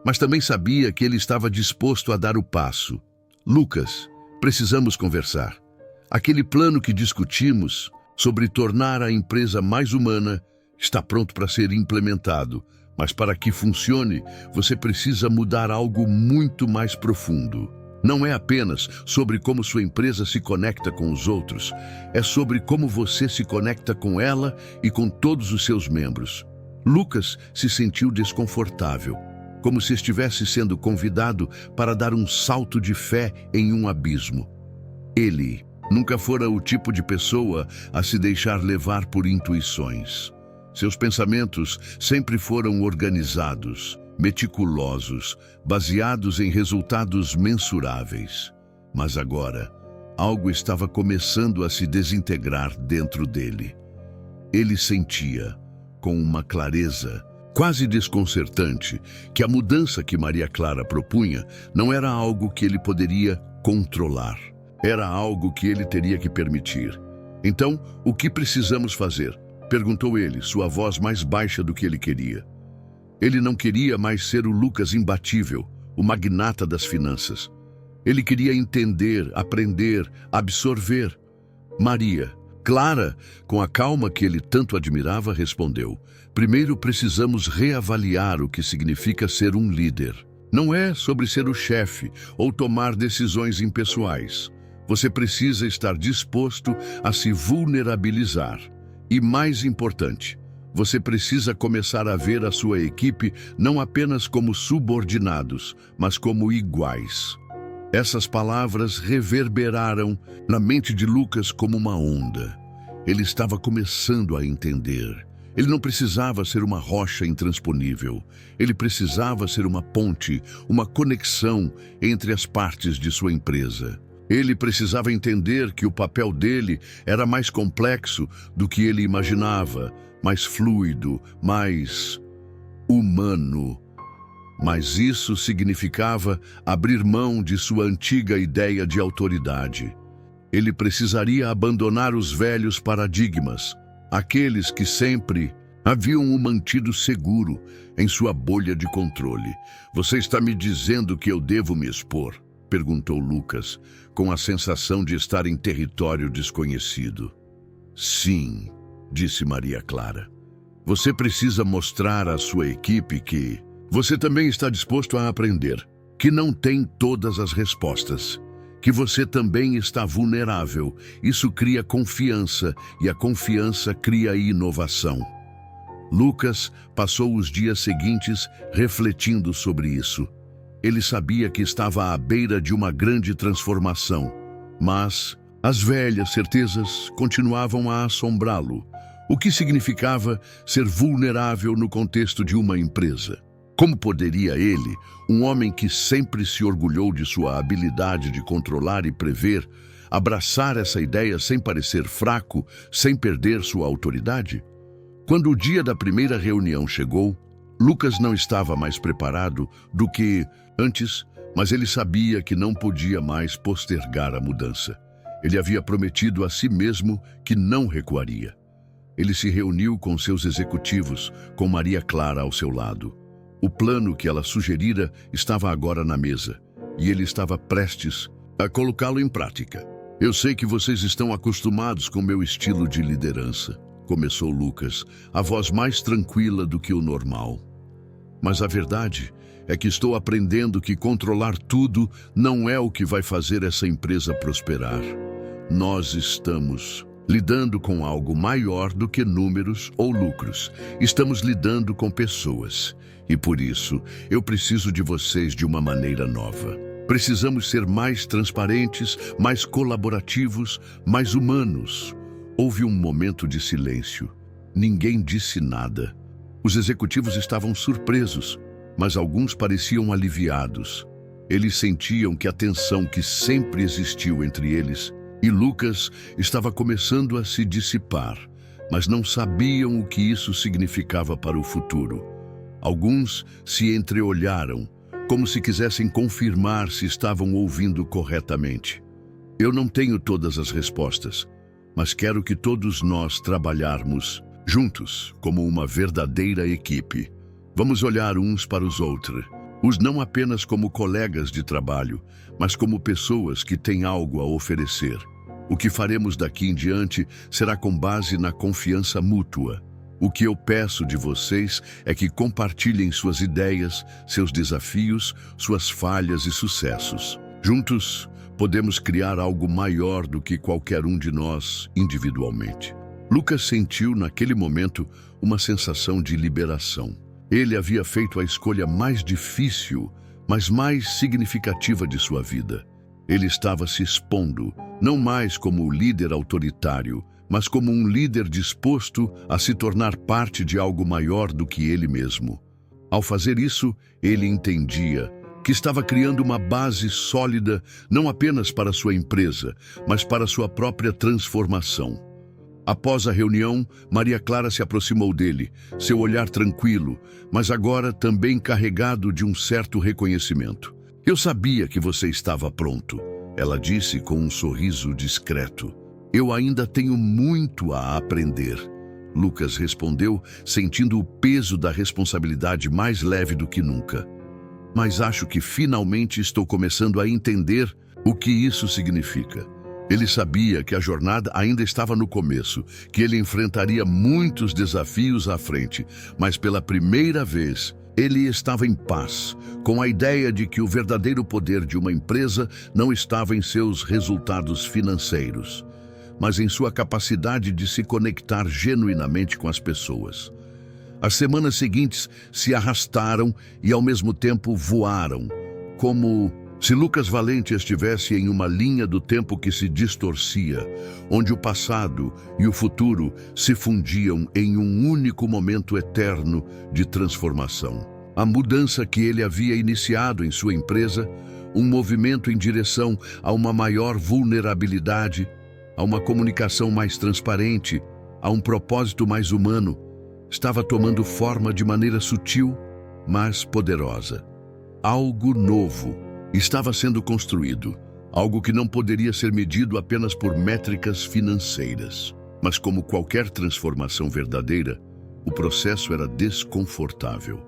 Mas também sabia que ele estava disposto a dar o passo. Lucas, precisamos conversar. Aquele plano que discutimos sobre tornar a empresa mais humana está pronto para ser implementado, mas para que funcione, você precisa mudar algo muito mais profundo. Não é apenas sobre como sua empresa se conecta com os outros, é sobre como você se conecta com ela e com todos os seus membros. Lucas se sentiu desconfortável, como se estivesse sendo convidado para dar um salto de fé em um abismo. Ele nunca fora o tipo de pessoa a se deixar levar por intuições. Seus pensamentos sempre foram organizados, meticulosos, baseados em resultados mensuráveis. Mas agora, algo estava começando a se desintegrar dentro dele. Ele sentia, com uma clareza quase desconcertante, que a mudança que Maria Clara propunha não era algo que ele poderia controlar. Era algo que ele teria que permitir. Então, o que precisamos fazer? Perguntou ele, sua voz mais baixa do que ele queria. Ele não queria mais ser o Lucas imbatível, o magnata das finanças. Ele queria entender, aprender, absorver. Maria Clara, com a calma que ele tanto admirava, respondeu: primeiro precisamos reavaliar o que significa ser um líder. Não é sobre ser o chefe ou tomar decisões impessoais. Você precisa estar disposto a se vulnerabilizar. E mais importante, você precisa começar a ver a sua equipe não apenas como subordinados, mas como iguais. Essas palavras reverberaram na mente de Lucas como uma onda. Ele estava começando a entender. Ele não precisava ser uma rocha intransponível. Ele precisava ser uma ponte, uma conexão entre as partes de sua empresa. Ele precisava entender que o papel dele era mais complexo do que ele imaginava, mais fluido, mais humano. Mas isso significava abrir mão de sua antiga ideia de autoridade. Ele precisaria abandonar os velhos paradigmas, aqueles que sempre haviam o mantido seguro em sua bolha de controle. Você está me dizendo que eu devo me expor? Perguntou Lucas, com a sensação de estar em território desconhecido. Sim, disse Maria Clara. Você precisa mostrar à sua equipe que você também está disposto a aprender, que não tem todas as respostas, que você também está vulnerável. Isso cria confiança e a confiança cria inovação. Lucas passou os dias seguintes refletindo sobre isso. Ele sabia que estava à beira de uma grande transformação, mas as velhas certezas continuavam a assombrá-lo. O que significava ser vulnerável no contexto de uma empresa? Como poderia ele, um homem que sempre se orgulhou de sua habilidade de controlar e prever, abraçar essa ideia sem parecer fraco, sem perder sua autoridade? Quando o dia da primeira reunião chegou, Lucas não estava mais preparado do que antes, mas ele sabia que não podia mais postergar a mudança. Ele havia prometido a si mesmo que não recuaria. Ele se reuniu com seus executivos, com Maria Clara ao seu lado. O plano que ela sugerira estava agora na mesa, e ele estava prestes a colocá-lo em prática. Eu sei que vocês estão acostumados com meu estilo de liderança, começou Lucas, a voz mais tranquila do que o normal. Mas a verdade é que estou aprendendo que controlar tudo não é o que vai fazer essa empresa prosperar. Nós estamos lidando com algo maior do que números ou lucros. Estamos lidando com pessoas. E por isso, eu preciso de vocês de uma maneira nova. Precisamos ser mais transparentes, mais colaborativos, mais humanos. Houve um momento de silêncio. Ninguém disse nada. Os executivos estavam surpresos, mas alguns pareciam aliviados. Eles sentiam que a tensão que sempre existiu entre eles e Lucas estava começando a se dissipar, mas não sabiam o que isso significava para o futuro. Alguns se entreolharam, como se quisessem confirmar se estavam ouvindo corretamente. Eu não tenho todas as respostas, mas quero que todos nós trabalharmos juntos como uma verdadeira equipe. Vamos olhar uns para os outros, não apenas como colegas de trabalho, mas como pessoas que têm algo a oferecer. O que faremos daqui em diante será com base na confiança mútua. O que eu peço de vocês é que compartilhem suas ideias, seus desafios, suas falhas e sucessos. Juntos, podemos criar algo maior do que qualquer um de nós individualmente. Lucas sentiu naquele momento uma sensação de liberação. Ele havia feito a escolha mais difícil, mas mais significativa de sua vida. Ele estava se expondo, não mais como o líder autoritário, mas como um líder disposto a se tornar parte de algo maior do que ele mesmo. Ao fazer isso, ele entendia que estava criando uma base sólida não apenas para sua empresa, mas para sua própria transformação. Após a reunião, Maria Clara se aproximou dele, seu olhar tranquilo, mas agora também carregado de um certo reconhecimento. Eu sabia que você estava pronto, ela disse com um sorriso discreto. Eu ainda tenho muito a aprender. Lucas respondeu, sentindo o peso da responsabilidade mais leve do que nunca. Mas acho que finalmente estou começando a entender o que isso significa. Ele sabia que a jornada ainda estava no começo, que ele enfrentaria muitos desafios à frente, mas pela primeira vez, ele estava em paz, com a ideia de que o verdadeiro poder de uma empresa não estava em seus resultados financeiros, mas em sua capacidade de se conectar genuinamente com as pessoas. As semanas seguintes se arrastaram e, ao mesmo tempo, voaram, como se Lucas Valente estivesse em uma linha do tempo que se distorcia, onde o passado e o futuro se fundiam em um único momento eterno de transformação. A mudança que ele havia iniciado em sua empresa, um movimento em direção a uma maior vulnerabilidade, a uma comunicação mais transparente, a um propósito mais humano, estava tomando forma de maneira sutil, mas poderosa. Algo novo estava sendo construído, algo que não poderia ser medido apenas por métricas financeiras. Mas como qualquer transformação verdadeira, o processo era desconfortável.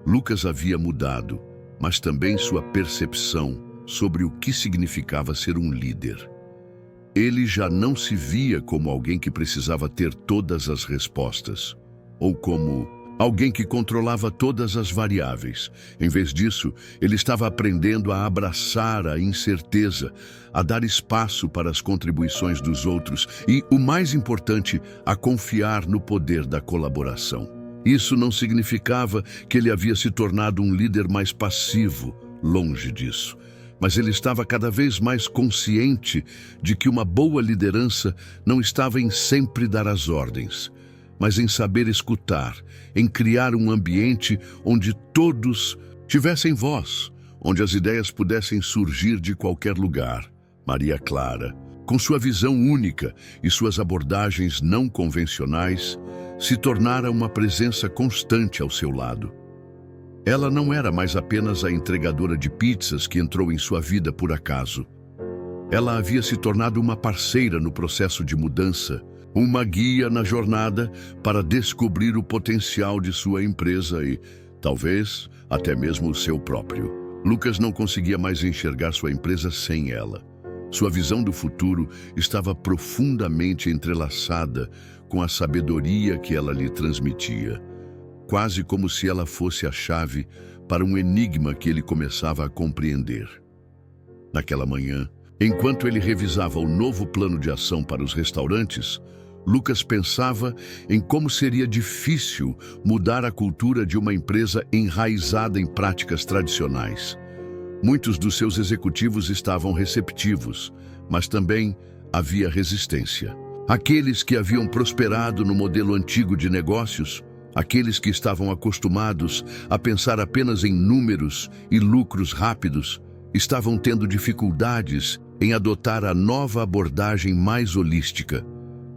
Lucas havia mudado, mas também sua percepção sobre o que significava ser um líder. Ele já não se via como alguém que precisava ter todas as respostas, ou como alguém que controlava todas as variáveis. Em vez disso, ele estava aprendendo a abraçar a incerteza, a dar espaço para as contribuições dos outros e, o mais importante, a confiar no poder da colaboração. Isso não significava que ele havia se tornado um líder mais passivo, longe disso. Mas ele estava cada vez mais consciente de que uma boa liderança não estava em sempre dar as ordens, mas em saber escutar, em criar um ambiente onde todos tivessem voz, onde as ideias pudessem surgir de qualquer lugar. Maria Clara, com sua visão única e suas abordagens não convencionais, se tornara uma presença constante ao seu lado. Ela não era mais apenas a entregadora de pizzas que entrou em sua vida por acaso. Ela havia se tornado uma parceira no processo de mudança, uma guia na jornada para descobrir o potencial de sua empresa e, talvez, até mesmo o seu próprio. Lucas não conseguia mais enxergar sua empresa sem ela. Sua visão do futuro estava profundamente entrelaçada com a sabedoria que ela lhe transmitia, quase como se ela fosse a chave para um enigma que ele começava a compreender. Naquela manhã, enquanto ele revisava o novo plano de ação para os restaurantes, Lucas pensava em como seria difícil mudar a cultura de uma empresa enraizada em práticas tradicionais. Muitos dos seus executivos estavam receptivos, mas também havia resistência. Aqueles que haviam prosperado no modelo antigo de negócios, aqueles que estavam acostumados a pensar apenas em números e lucros rápidos, estavam tendo dificuldades em adotar a nova abordagem mais holística.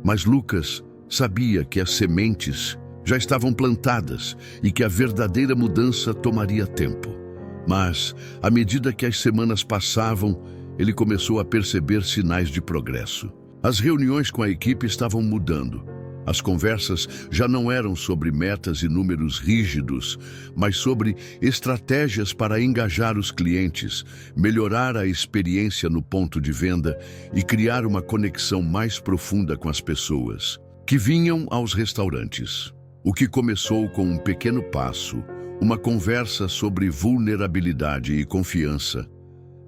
Mas Lucas sabia que as sementes já estavam plantadas e que a verdadeira mudança tomaria tempo. Mas, à medida que as semanas passavam, ele começou a perceber sinais de progresso. As reuniões com a equipe estavam mudando. As conversas já não eram sobre metas e números rígidos, mas sobre estratégias para engajar os clientes, melhorar a experiência no ponto de venda e criar uma conexão mais profunda com as pessoas que vinham aos restaurantes. O que começou com um pequeno passo, uma conversa sobre vulnerabilidade e confiança,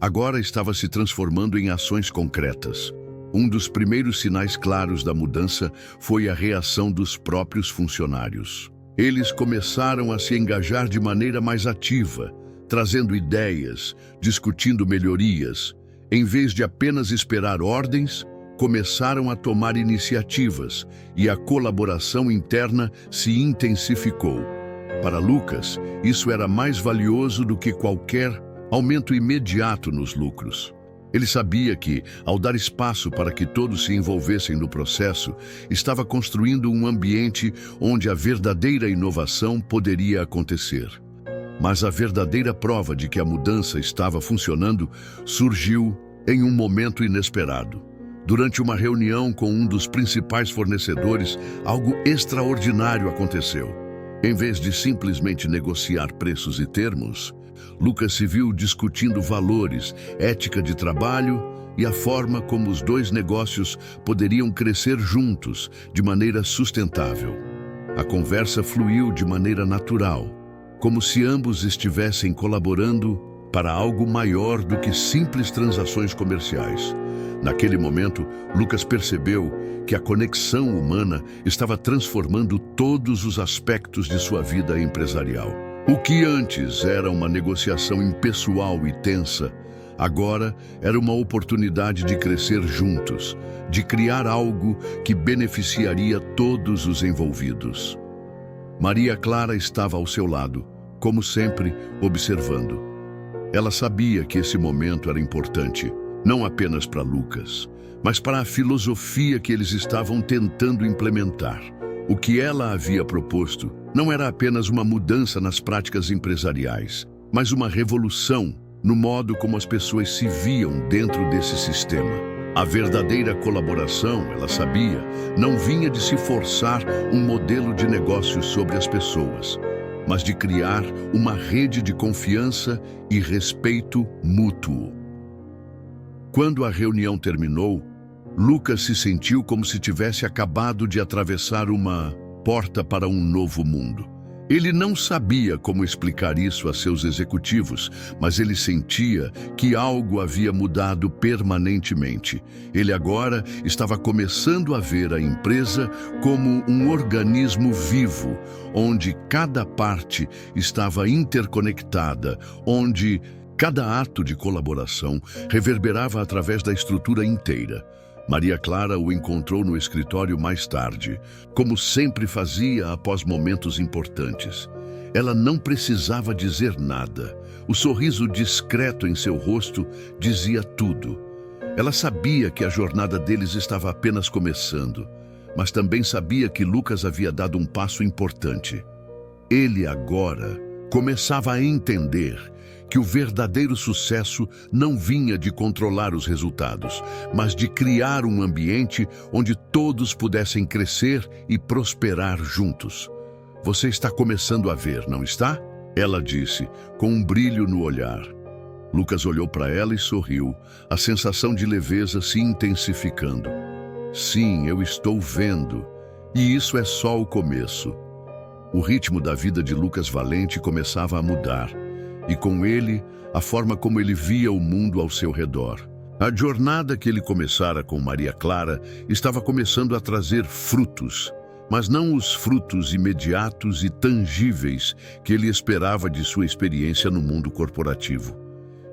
agora estava se transformando em ações concretas. Um dos primeiros sinais claros da mudança foi a reação dos próprios funcionários. Eles começaram a se engajar de maneira mais ativa, trazendo ideias, discutindo melhorias. Em vez de apenas esperar ordens, começaram a tomar iniciativas e a colaboração interna se intensificou. Para Lucas, isso era mais valioso do que qualquer aumento imediato nos lucros. Ele sabia que, ao dar espaço para que todos se envolvessem no processo, estava construindo um ambiente onde a verdadeira inovação poderia acontecer. Mas a verdadeira prova de que a mudança estava funcionando surgiu em um momento inesperado. Durante uma reunião com um dos principais fornecedores, algo extraordinário aconteceu. Em vez de simplesmente negociar preços e termos, Lucas se viu discutindo valores, ética de trabalho e a forma como os dois negócios poderiam crescer juntos, de maneira sustentável. A conversa fluiu de maneira natural, como se ambos estivessem colaborando para algo maior do que simples transações comerciais. Naquele momento, Lucas percebeu que a conexão humana estava transformando todos os aspectos de sua vida empresarial. O que antes era uma negociação impessoal e tensa, agora era uma oportunidade de crescer juntos, de criar algo que beneficiaria todos os envolvidos. Maria Clara estava ao seu lado, como sempre, observando. Ela sabia que esse momento era importante, não apenas para Lucas, mas para a filosofia que eles estavam tentando implementar. O que ela havia proposto não era apenas uma mudança nas práticas empresariais, mas uma revolução no modo como as pessoas se viam dentro desse sistema. A verdadeira colaboração, ela sabia, não vinha de se forçar um modelo de negócio sobre as pessoas, mas de criar uma rede de confiança e respeito mútuo. Quando a reunião terminou, Lucas se sentiu como se tivesse acabado de atravessar uma porta para um novo mundo. Ele não sabia como explicar isso a seus executivos, mas ele sentia que algo havia mudado permanentemente. Ele agora estava começando a ver a empresa como um organismo vivo, onde cada parte estava interconectada, onde cada ato de colaboração reverberava através da estrutura inteira. Maria Clara o encontrou no escritório mais tarde, como sempre fazia após momentos importantes. Ela não precisava dizer nada. O sorriso discreto em seu rosto dizia tudo. Ela sabia que a jornada deles estava apenas começando, mas também sabia que Lucas havia dado um passo importante. Ele agora começava a entender que o verdadeiro sucesso não vinha de controlar os resultados, mas de criar um ambiente onde todos pudessem crescer e prosperar juntos. Você está começando a ver, não está? Ela disse, com um brilho no olhar. Lucas olhou para ela e sorriu, a sensação de leveza se intensificando. Sim, eu estou vendo, e isso é só o começo. O ritmo da vida de Lucas Valente começava a mudar, e com ele, a forma como ele via o mundo ao seu redor. A jornada que ele começara com Maria Clara estava começando a trazer frutos, mas não os frutos imediatos e tangíveis que ele esperava de sua experiência no mundo corporativo.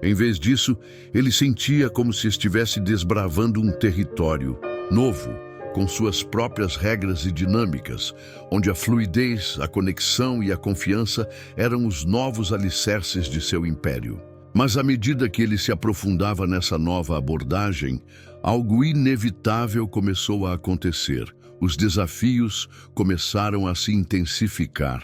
Em vez disso, ele sentia como se estivesse desbravando um território novo, com suas próprias regras e dinâmicas, onde a fluidez, a conexão e a confiança eram os novos alicerces de seu império. Mas à medida que ele se aprofundava nessa nova abordagem, algo inevitável começou a acontecer. Os desafios começaram a se intensificar.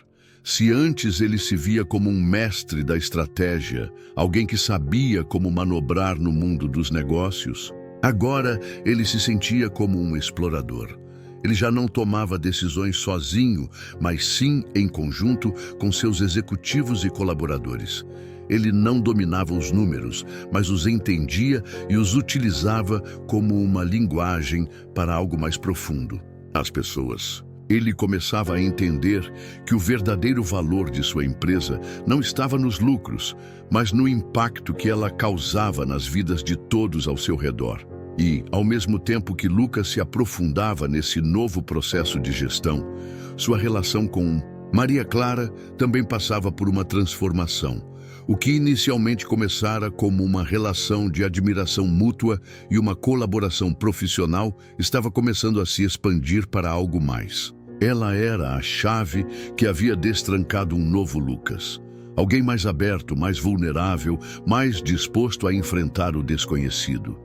Se antes ele se via como um mestre da estratégia, alguém que sabia como manobrar no mundo dos negócios, agora ele se sentia como um explorador. Ele já não tomava decisões sozinho, mas sim em conjunto com seus executivos e colaboradores. Ele não dominava os números, mas os entendia e os utilizava como uma linguagem para algo mais profundo: as pessoas. Ele começava a entender que o verdadeiro valor de sua empresa não estava nos lucros, mas no impacto que ela causava nas vidas de todos ao seu redor. E, ao mesmo tempo que Lucas se aprofundava nesse novo processo de gestão, sua relação com Maria Clara também passava por uma transformação. O que inicialmente começara como uma relação de admiração mútua e uma colaboração profissional estava começando a se expandir para algo mais. Ela era a chave que havia destrancado um novo Lucas. Alguém mais aberto, mais vulnerável, mais disposto a enfrentar o desconhecido.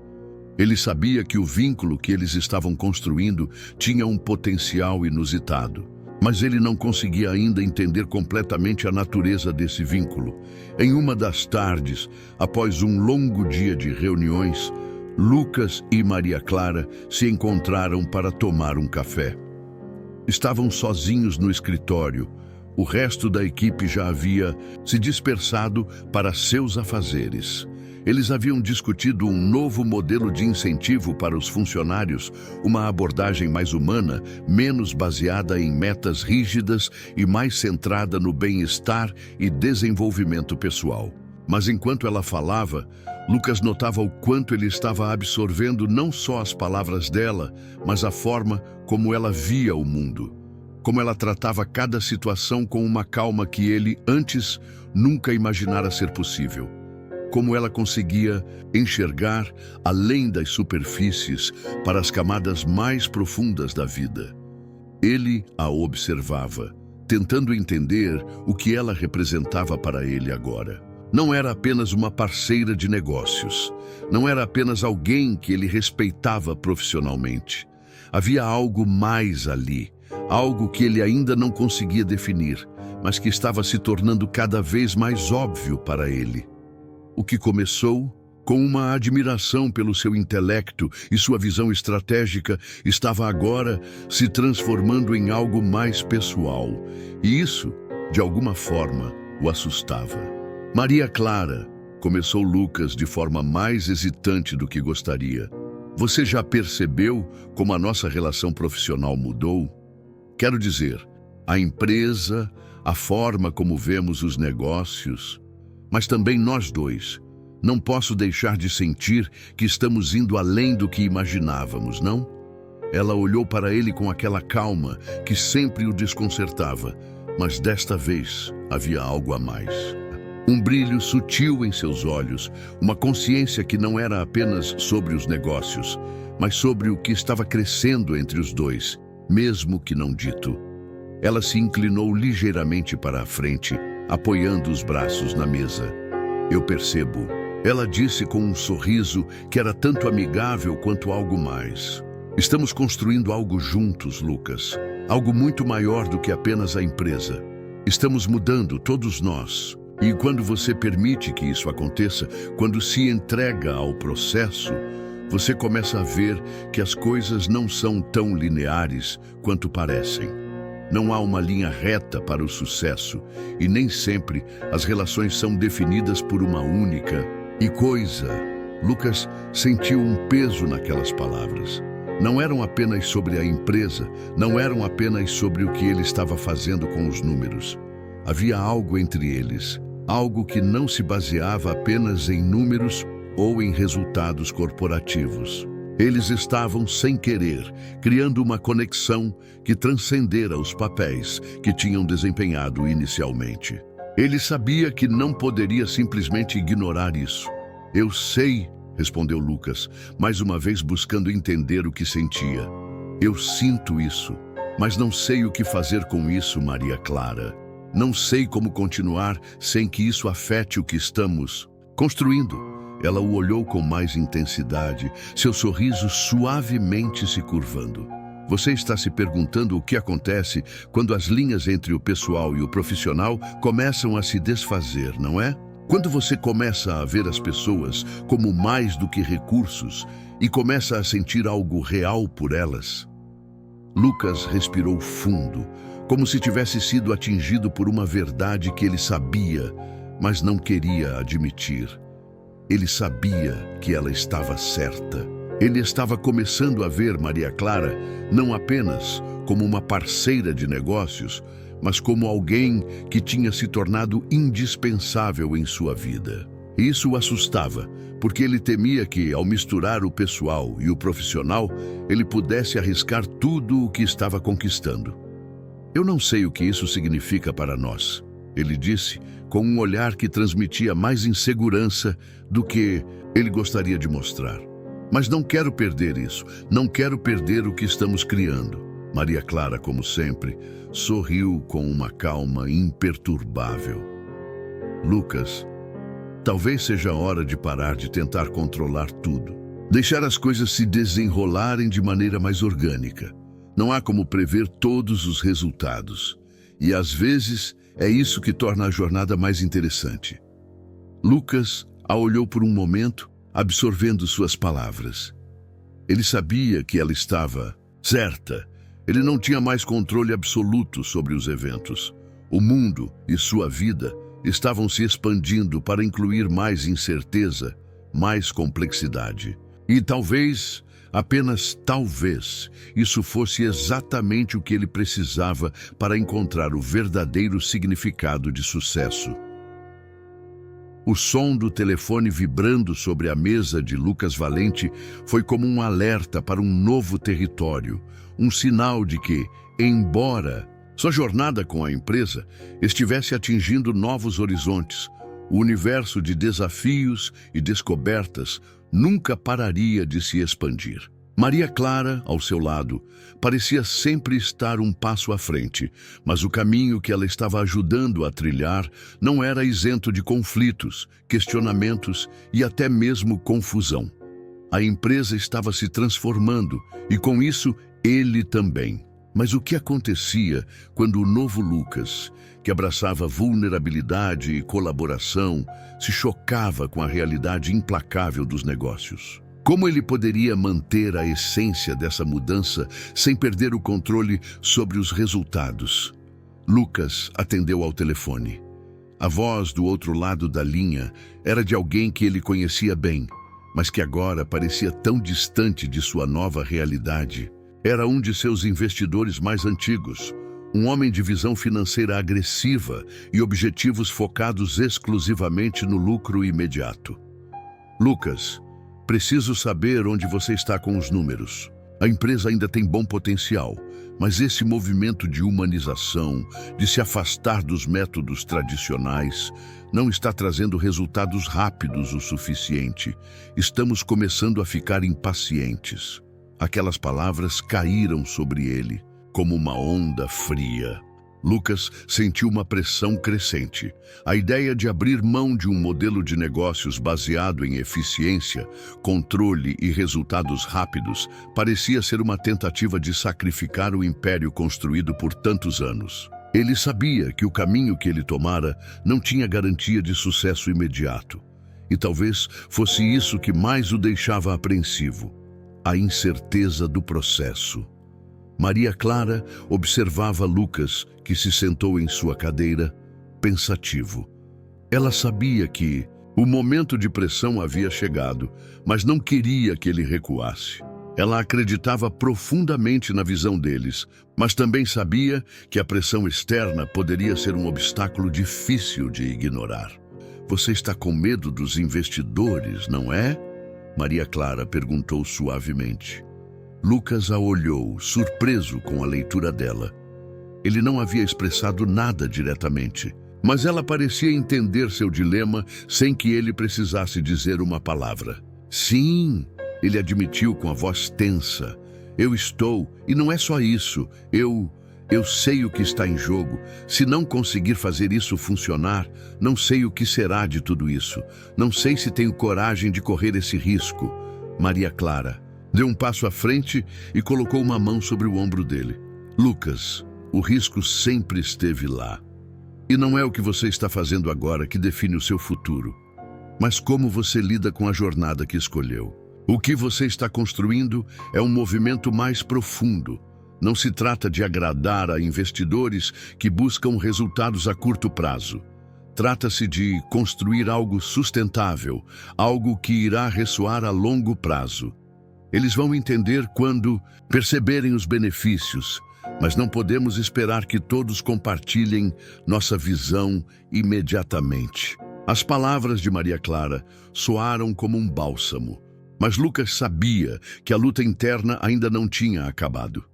Ele sabia que o vínculo que eles estavam construindo tinha um potencial inusitado, mas ele não conseguia ainda entender completamente a natureza desse vínculo. Em uma das tardes, após um longo dia de reuniões, Lucas e Maria Clara se encontraram para tomar um café. Estavam sozinhos no escritório. O resto da equipe já havia se dispersado para seus afazeres. Eles haviam discutido um novo modelo de incentivo para os funcionários, uma abordagem mais humana, menos baseada em metas rígidas e mais centrada no bem-estar e desenvolvimento pessoal. Mas enquanto ela falava, Lucas notava o quanto ele estava absorvendo não só as palavras dela, mas a forma como ela via o mundo. Como ela tratava cada situação com uma calma que ele, antes, nunca imaginara ser possível. Como ela conseguia enxergar além das superfícies para as camadas mais profundas da vida. Ele a observava, tentando entender o que ela representava para ele agora. Não era apenas uma parceira de negócios. Não era apenas alguém que ele respeitava profissionalmente. Havia algo mais ali, algo que ele ainda não conseguia definir, mas que estava se tornando cada vez mais óbvio para ele. O que começou com uma admiração pelo seu intelecto e sua visão estratégica estava agora se transformando em algo mais pessoal. E isso, de alguma forma, o assustava. Maria Clara, começou Lucas de forma mais hesitante do que gostaria. Você já percebeu como a nossa relação profissional mudou? Quero dizer, a empresa, a forma como vemos os negócios, mas também nós dois. Não posso deixar de sentir que estamos indo além do que imaginávamos, não? Ela olhou para ele com aquela calma que sempre o desconcertava, mas desta vez havia algo a mais. Um brilho sutil em seus olhos, uma consciência que não era apenas sobre os negócios, mas sobre o que estava crescendo entre os dois, mesmo que não dito. Ela se inclinou ligeiramente para a frente, apoiando os braços na mesa. Eu percebo, ela disse com um sorriso que era tanto amigável quanto algo mais. Estamos construindo algo juntos, Lucas. Algo muito maior do que apenas a empresa. Estamos mudando, todos nós. E quando você permite que isso aconteça, quando se entrega ao processo, você começa a ver que as coisas não são tão lineares quanto parecem. Não há uma linha reta para o sucesso e nem sempre as relações são definidas por uma única coisa. Lucas sentiu um peso naquelas palavras. Não eram apenas sobre a empresa, não eram apenas sobre o que ele estava fazendo com os números. Havia algo entre eles, algo que não se baseava apenas em números ou em resultados corporativos. Eles estavam, sem querer, criando uma conexão que transcendera os papéis que tinham desempenhado inicialmente. Ele sabia que não poderia simplesmente ignorar isso. Eu sei, respondeu Lucas, mais uma vez buscando entender o que sentia. Eu sinto isso, mas não sei o que fazer com isso, Maria Clara. Não sei como continuar sem que isso afete o que estamos construindo. Ela o olhou com mais intensidade, seu sorriso suavemente se curvando. Você está se perguntando o que acontece quando as linhas entre o pessoal e o profissional começam a se desfazer, não é? Quando você começa a ver as pessoas como mais do que recursos e começa a sentir algo real por elas. Lucas respirou fundo, como se tivesse sido atingido por uma verdade que ele sabia, mas não queria admitir. Ele sabia que ela estava certa. Ele estava começando a ver Maria Clara não apenas como uma parceira de negócios, mas como alguém que tinha se tornado indispensável em sua vida. Isso o assustava, porque ele temia que, ao misturar o pessoal e o profissional, ele pudesse arriscar tudo o que estava conquistando. Eu não sei o que isso significa para nós, ele disse, com um olhar que transmitia mais insegurança do que ele gostaria de mostrar. Mas não quero perder isso, não quero perder o que estamos criando. Maria Clara, como sempre, sorriu com uma calma imperturbável. Lucas, talvez seja a hora de parar de tentar controlar tudo. Deixar as coisas se desenrolarem de maneira mais orgânica. Não há como prever todos os resultados. E às vezes é isso que torna a jornada mais interessante. Lucas a olhou por um momento, absorvendo suas palavras. Ele sabia que ela estava certa. Ele não tinha mais controle absoluto sobre os eventos. O mundo e sua vida estavam se expandindo para incluir mais incerteza, mais complexidade. E talvez, apenas talvez, isso fosse exatamente o que ele precisava para encontrar o verdadeiro significado de sucesso. O som do telefone vibrando sobre a mesa de Lucas Valente foi como um alerta para um novo território, um sinal de que, embora sua jornada com a empresa estivesse atingindo novos horizontes, o universo de desafios e descobertas nunca pararia de se expandir. Maria Clara, ao seu lado, parecia sempre estar um passo à frente, mas o caminho que ela estava ajudando a trilhar não era isento de conflitos, questionamentos e até mesmo confusão. A empresa estava se transformando e, com isso, ele também. Mas o que acontecia quando o novo Lucas, que abraçava vulnerabilidade e colaboração, se chocava com a realidade implacável dos negócios? Como ele poderia manter a essência dessa mudança sem perder o controle sobre os resultados? Lucas atendeu ao telefone. A voz do outro lado da linha era de alguém que ele conhecia bem, mas que agora parecia tão distante de sua nova realidade. Era um de seus investidores mais antigos, um homem de visão financeira agressiva e objetivos focados exclusivamente no lucro imediato. Lucas, preciso saber onde você está com os números. A empresa ainda tem bom potencial, mas esse movimento de humanização, de se afastar dos métodos tradicionais, não está trazendo resultados rápidos o suficiente. Estamos começando a ficar impacientes. Aquelas palavras caíram sobre ele, como uma onda fria. Lucas sentiu uma pressão crescente. A ideia de abrir mão de um modelo de negócios baseado em eficiência, controle e resultados rápidos parecia ser uma tentativa de sacrificar o império construído por tantos anos. Ele sabia que o caminho que ele tomara não tinha garantia de sucesso imediato. E talvez fosse isso que mais o deixava apreensivo: a incerteza do processo. Maria Clara observava Lucas, que se sentou em sua cadeira, pensativo. Ela sabia que o momento de pressão havia chegado, mas não queria que ele recuasse. Ela acreditava profundamente na visão deles, mas também sabia que a pressão externa poderia ser um obstáculo difícil de ignorar. Você está com medo dos investidores, não é? Maria Clara perguntou suavemente. Lucas a olhou, surpreso com a leitura dela. Ele não havia expressado nada diretamente, mas ela parecia entender seu dilema sem que ele precisasse dizer uma palavra. Sim, ele admitiu com a voz tensa. Eu estou, e não é só isso, eu sei o que está em jogo. Se não conseguir fazer isso funcionar, não sei o que será de tudo isso. Não sei se tenho coragem de correr esse risco. Maria Clara, Deu um passo à frente e colocou uma mão sobre o ombro dele. Lucas, o risco sempre esteve lá. E não é o que você está fazendo agora que define o seu futuro, mas como você lida com a jornada que escolheu. O que você está construindo é um movimento mais profundo. Não se trata de agradar a investidores que buscam resultados a curto prazo. Trata-se de construir algo sustentável, algo que irá ressoar a longo prazo. Eles vão entender quando perceberem os benefícios, mas não podemos esperar que todos compartilhem nossa visão imediatamente. As palavras de Maria Clara soaram como um bálsamo, mas Lucas sabia que a luta interna ainda não tinha acabado.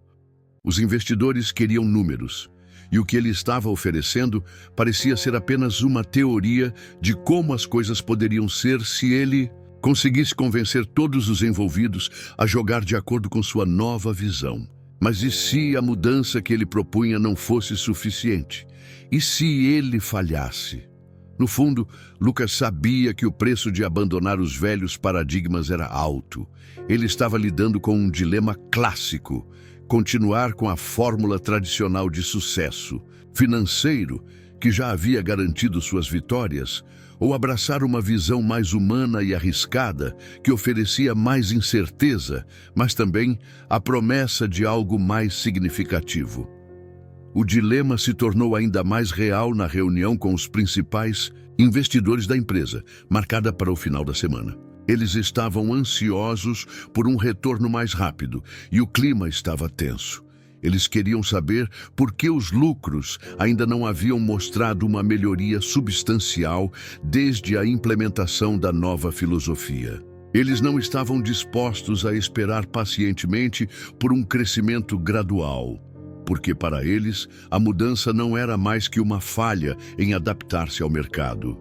Os investidores queriam números, e o que ele estava oferecendo parecia ser apenas uma teoria de como as coisas poderiam ser se ele conseguisse convencer todos os envolvidos a jogar de acordo com sua nova visão. Mas e se a mudança que ele propunha não fosse suficiente? E se ele falhasse? No fundo, Lucas sabia que o preço de abandonar os velhos paradigmas era alto. Ele estava lidando com um dilema clássico: continuar com a fórmula tradicional de sucesso financeiro, que já havia garantido suas vitórias, ou abraçar uma visão mais humana e arriscada, que oferecia mais incerteza, mas também a promessa de algo mais significativo. O dilema se tornou ainda mais real na reunião com os principais investidores da empresa, marcada para o final da semana. Eles estavam ansiosos por um retorno mais rápido e o clima estava tenso. Eles queriam saber por que os lucros ainda não haviam mostrado uma melhoria substancial desde a implementação da nova filosofia. Eles não estavam dispostos a esperar pacientemente por um crescimento gradual, porque para eles a mudança não era mais que uma falha em adaptar-se ao mercado.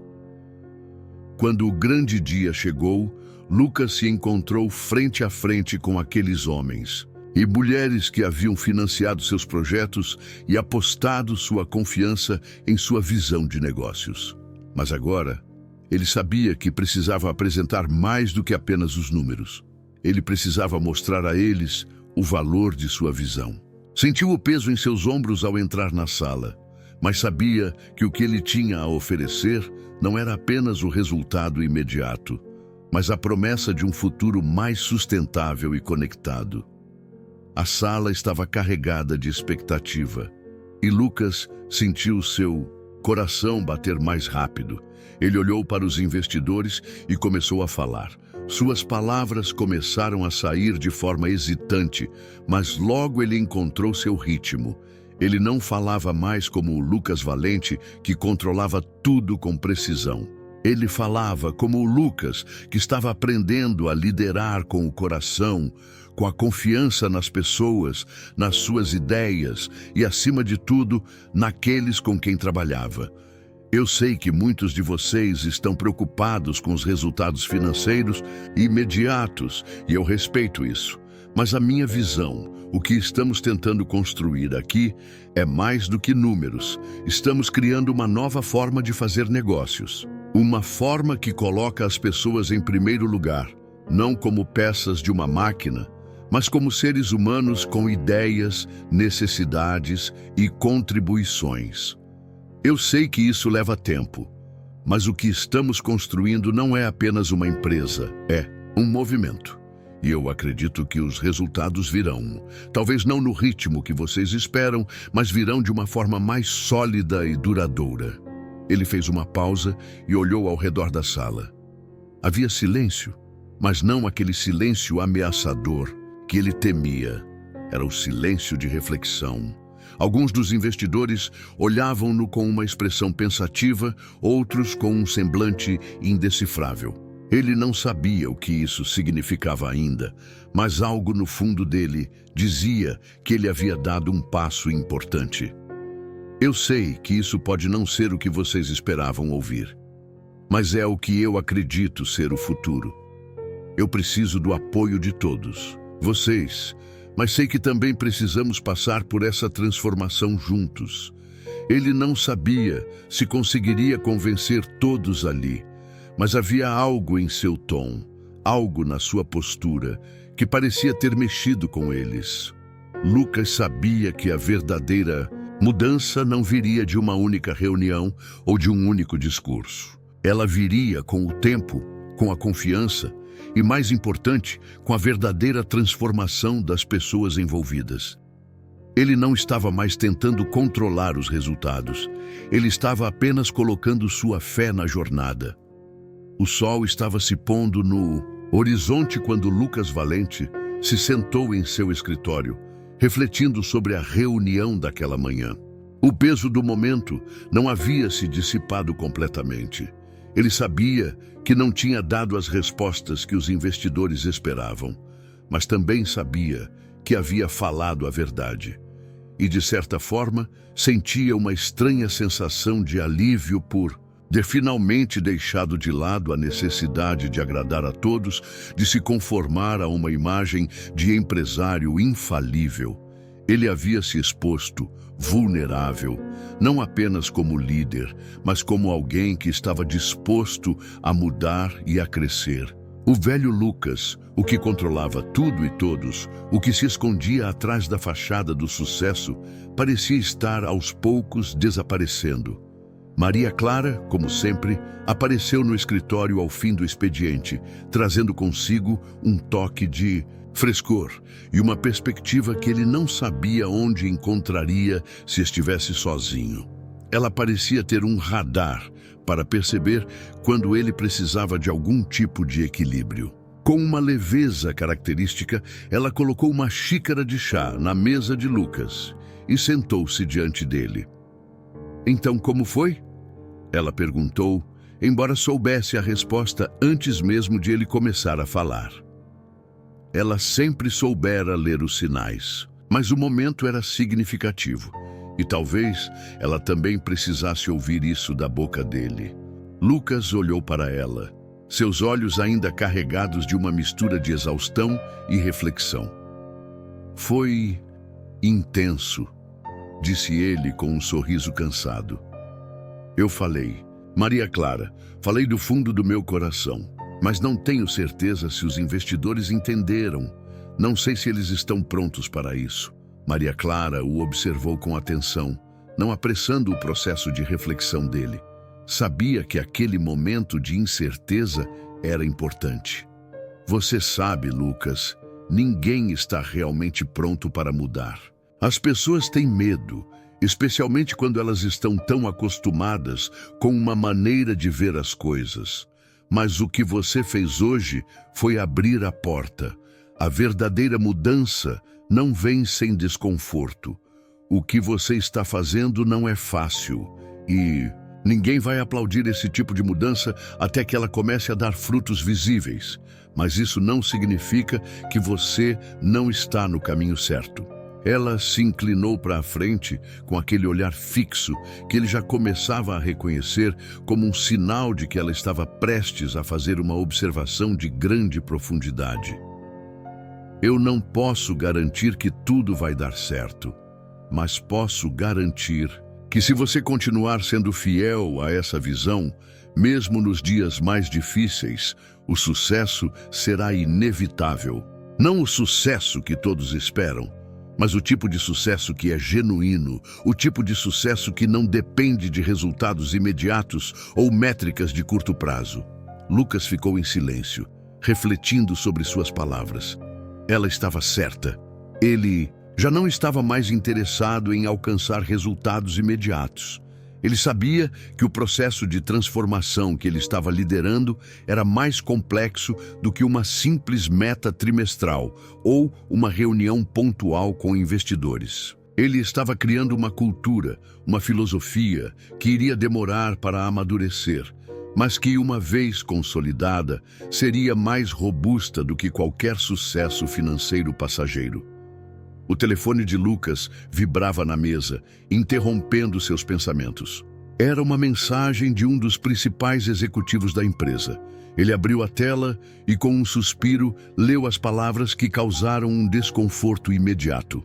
Quando o grande dia chegou, Lucas se encontrou frente a frente com aqueles homens e mulheres que haviam financiado seus projetos e apostado sua confiança em sua visão de negócios. Mas agora, ele sabia que precisava apresentar mais do que apenas os números. Ele precisava mostrar a eles o valor de sua visão. Sentiu o peso em seus ombros ao entrar na sala, mas sabia que o que ele tinha a oferecer não era apenas o resultado imediato, mas a promessa de um futuro mais sustentável e conectado. A sala estava carregada de expectativa, e Lucas sentiu seu coração bater mais rápido. Ele olhou para os investidores e começou a falar. Suas palavras começaram a sair de forma hesitante, mas logo ele encontrou seu ritmo. Ele não falava mais como o Lucas Valente, que controlava tudo com precisão. Ele falava como o Lucas, que estava aprendendo a liderar com o coração, com a confiança nas pessoas, nas suas ideias e, acima de tudo, naqueles com quem trabalhava. Eu sei que muitos de vocês estão preocupados com os resultados financeiros imediatos, e eu respeito isso. Mas a minha visão, o que estamos tentando construir aqui, é mais do que números. Estamos criando uma nova forma de fazer negócios. Uma forma que coloca as pessoas em primeiro lugar, não como peças de uma máquina, mas como seres humanos com ideias, necessidades e contribuições. Eu sei que isso leva tempo, mas o que estamos construindo não é apenas uma empresa, é um movimento. E eu acredito que os resultados virão. Talvez não no ritmo que vocês esperam, mas virão de uma forma mais sólida e duradoura. Ele fez uma pausa e olhou ao redor da sala. Havia silêncio, mas não aquele silêncio ameaçador que ele temia. Era o silêncio de reflexão. Alguns dos investidores olhavam-no com uma expressão pensativa, outros com um semblante indecifrável. Ele não sabia o que isso significava ainda, mas algo no fundo dele dizia que ele havia dado um passo importante. Eu sei que isso pode não ser o que vocês esperavam ouvir, mas é o que eu acredito ser o futuro. Eu preciso do apoio de todos, vocês, mas sei que também precisamos passar por essa transformação juntos. Ele não sabia se conseguiria convencer todos ali, mas havia algo em seu tom, algo na sua postura, que parecia ter mexido com eles. Lucas sabia que a verdadeira mudança não viria de uma única reunião ou de um único discurso. Ela viria com o tempo, com a confiança e, mais importante, com a verdadeira transformação das pessoas envolvidas. Ele não estava mais tentando controlar os resultados. Ele estava apenas colocando sua fé na jornada. O sol estava se pondo no horizonte quando Lucas Valente se sentou em seu escritório, refletindo sobre a reunião daquela manhã. O peso do momento não havia se dissipado completamente. Ele sabia que não tinha dado as respostas que os investidores esperavam, mas também sabia que havia falado a verdade. E, de certa forma, sentia uma estranha sensação de alívio por ter finalmente deixado de lado a necessidade de agradar a todos, de se conformar a uma imagem de empresário infalível. Ele havia se exposto vulnerável, não apenas como líder, mas como alguém que estava disposto a mudar e a crescer. O velho Lucas, o que controlava tudo e todos, o que se escondia atrás da fachada do sucesso, parecia estar aos poucos desaparecendo. Maria Clara, como sempre, apareceu no escritório ao fim do expediente, trazendo consigo um toque de frescor e uma perspectiva que ele não sabia onde encontraria se estivesse sozinho. Ela parecia ter um radar para perceber quando ele precisava de algum tipo de equilíbrio. Com uma leveza característica, ela colocou uma xícara de chá na mesa de Lucas e sentou-se diante dele. "Então, como foi?" ela perguntou, embora soubesse a resposta antes mesmo de ele começar a falar. Ela sempre soubera ler os sinais, mas o momento era significativo, e talvez ela também precisasse ouvir isso da boca dele. Lucas olhou para ela, seus olhos ainda carregados de uma mistura de exaustão e reflexão. "Foi intenso", disse ele com um sorriso cansado. "Eu falei, Maria Clara, falei do fundo do meu coração. Mas não tenho certeza se os investidores entenderam. Não sei se eles estão prontos para isso." Maria Clara o observou com atenção, não apressando o processo de reflexão dele. Sabia que aquele momento de incerteza era importante. "Você sabe, Lucas, ninguém está realmente pronto para mudar. As pessoas têm medo, especialmente quando elas estão tão acostumadas com uma maneira de ver as coisas. Mas o que você fez hoje foi abrir a porta. A verdadeira mudança não vem sem desconforto. O que você está fazendo não é fácil e ninguém vai aplaudir esse tipo de mudança até que ela comece a dar frutos visíveis. Mas isso não significa que você não está no caminho certo." Ela se inclinou para a frente com aquele olhar fixo que ele já começava a reconhecer como um sinal de que ela estava prestes a fazer uma observação de grande profundidade. "Eu não posso garantir que tudo vai dar certo, mas posso garantir que se você continuar sendo fiel a essa visão, mesmo nos dias mais difíceis, o sucesso será inevitável. Não o sucesso que todos esperam, mas o tipo de sucesso que é genuíno, o tipo de sucesso que não depende de resultados imediatos ou métricas de curto prazo." Lucas ficou em silêncio, refletindo sobre suas palavras. Ela estava certa. Ele já não estava mais interessado em alcançar resultados imediatos. Ele sabia que o processo de transformação que ele estava liderando era mais complexo do que uma simples meta trimestral ou uma reunião pontual com investidores. Ele estava criando uma cultura, uma filosofia que iria demorar para amadurecer, mas que, uma vez consolidada, seria mais robusta do que qualquer sucesso financeiro passageiro. O telefone de Lucas vibrava na mesa, interrompendo seus pensamentos. Era uma mensagem de um dos principais executivos da empresa. Ele abriu a tela e, com um suspiro, leu as palavras que causaram um desconforto imediato.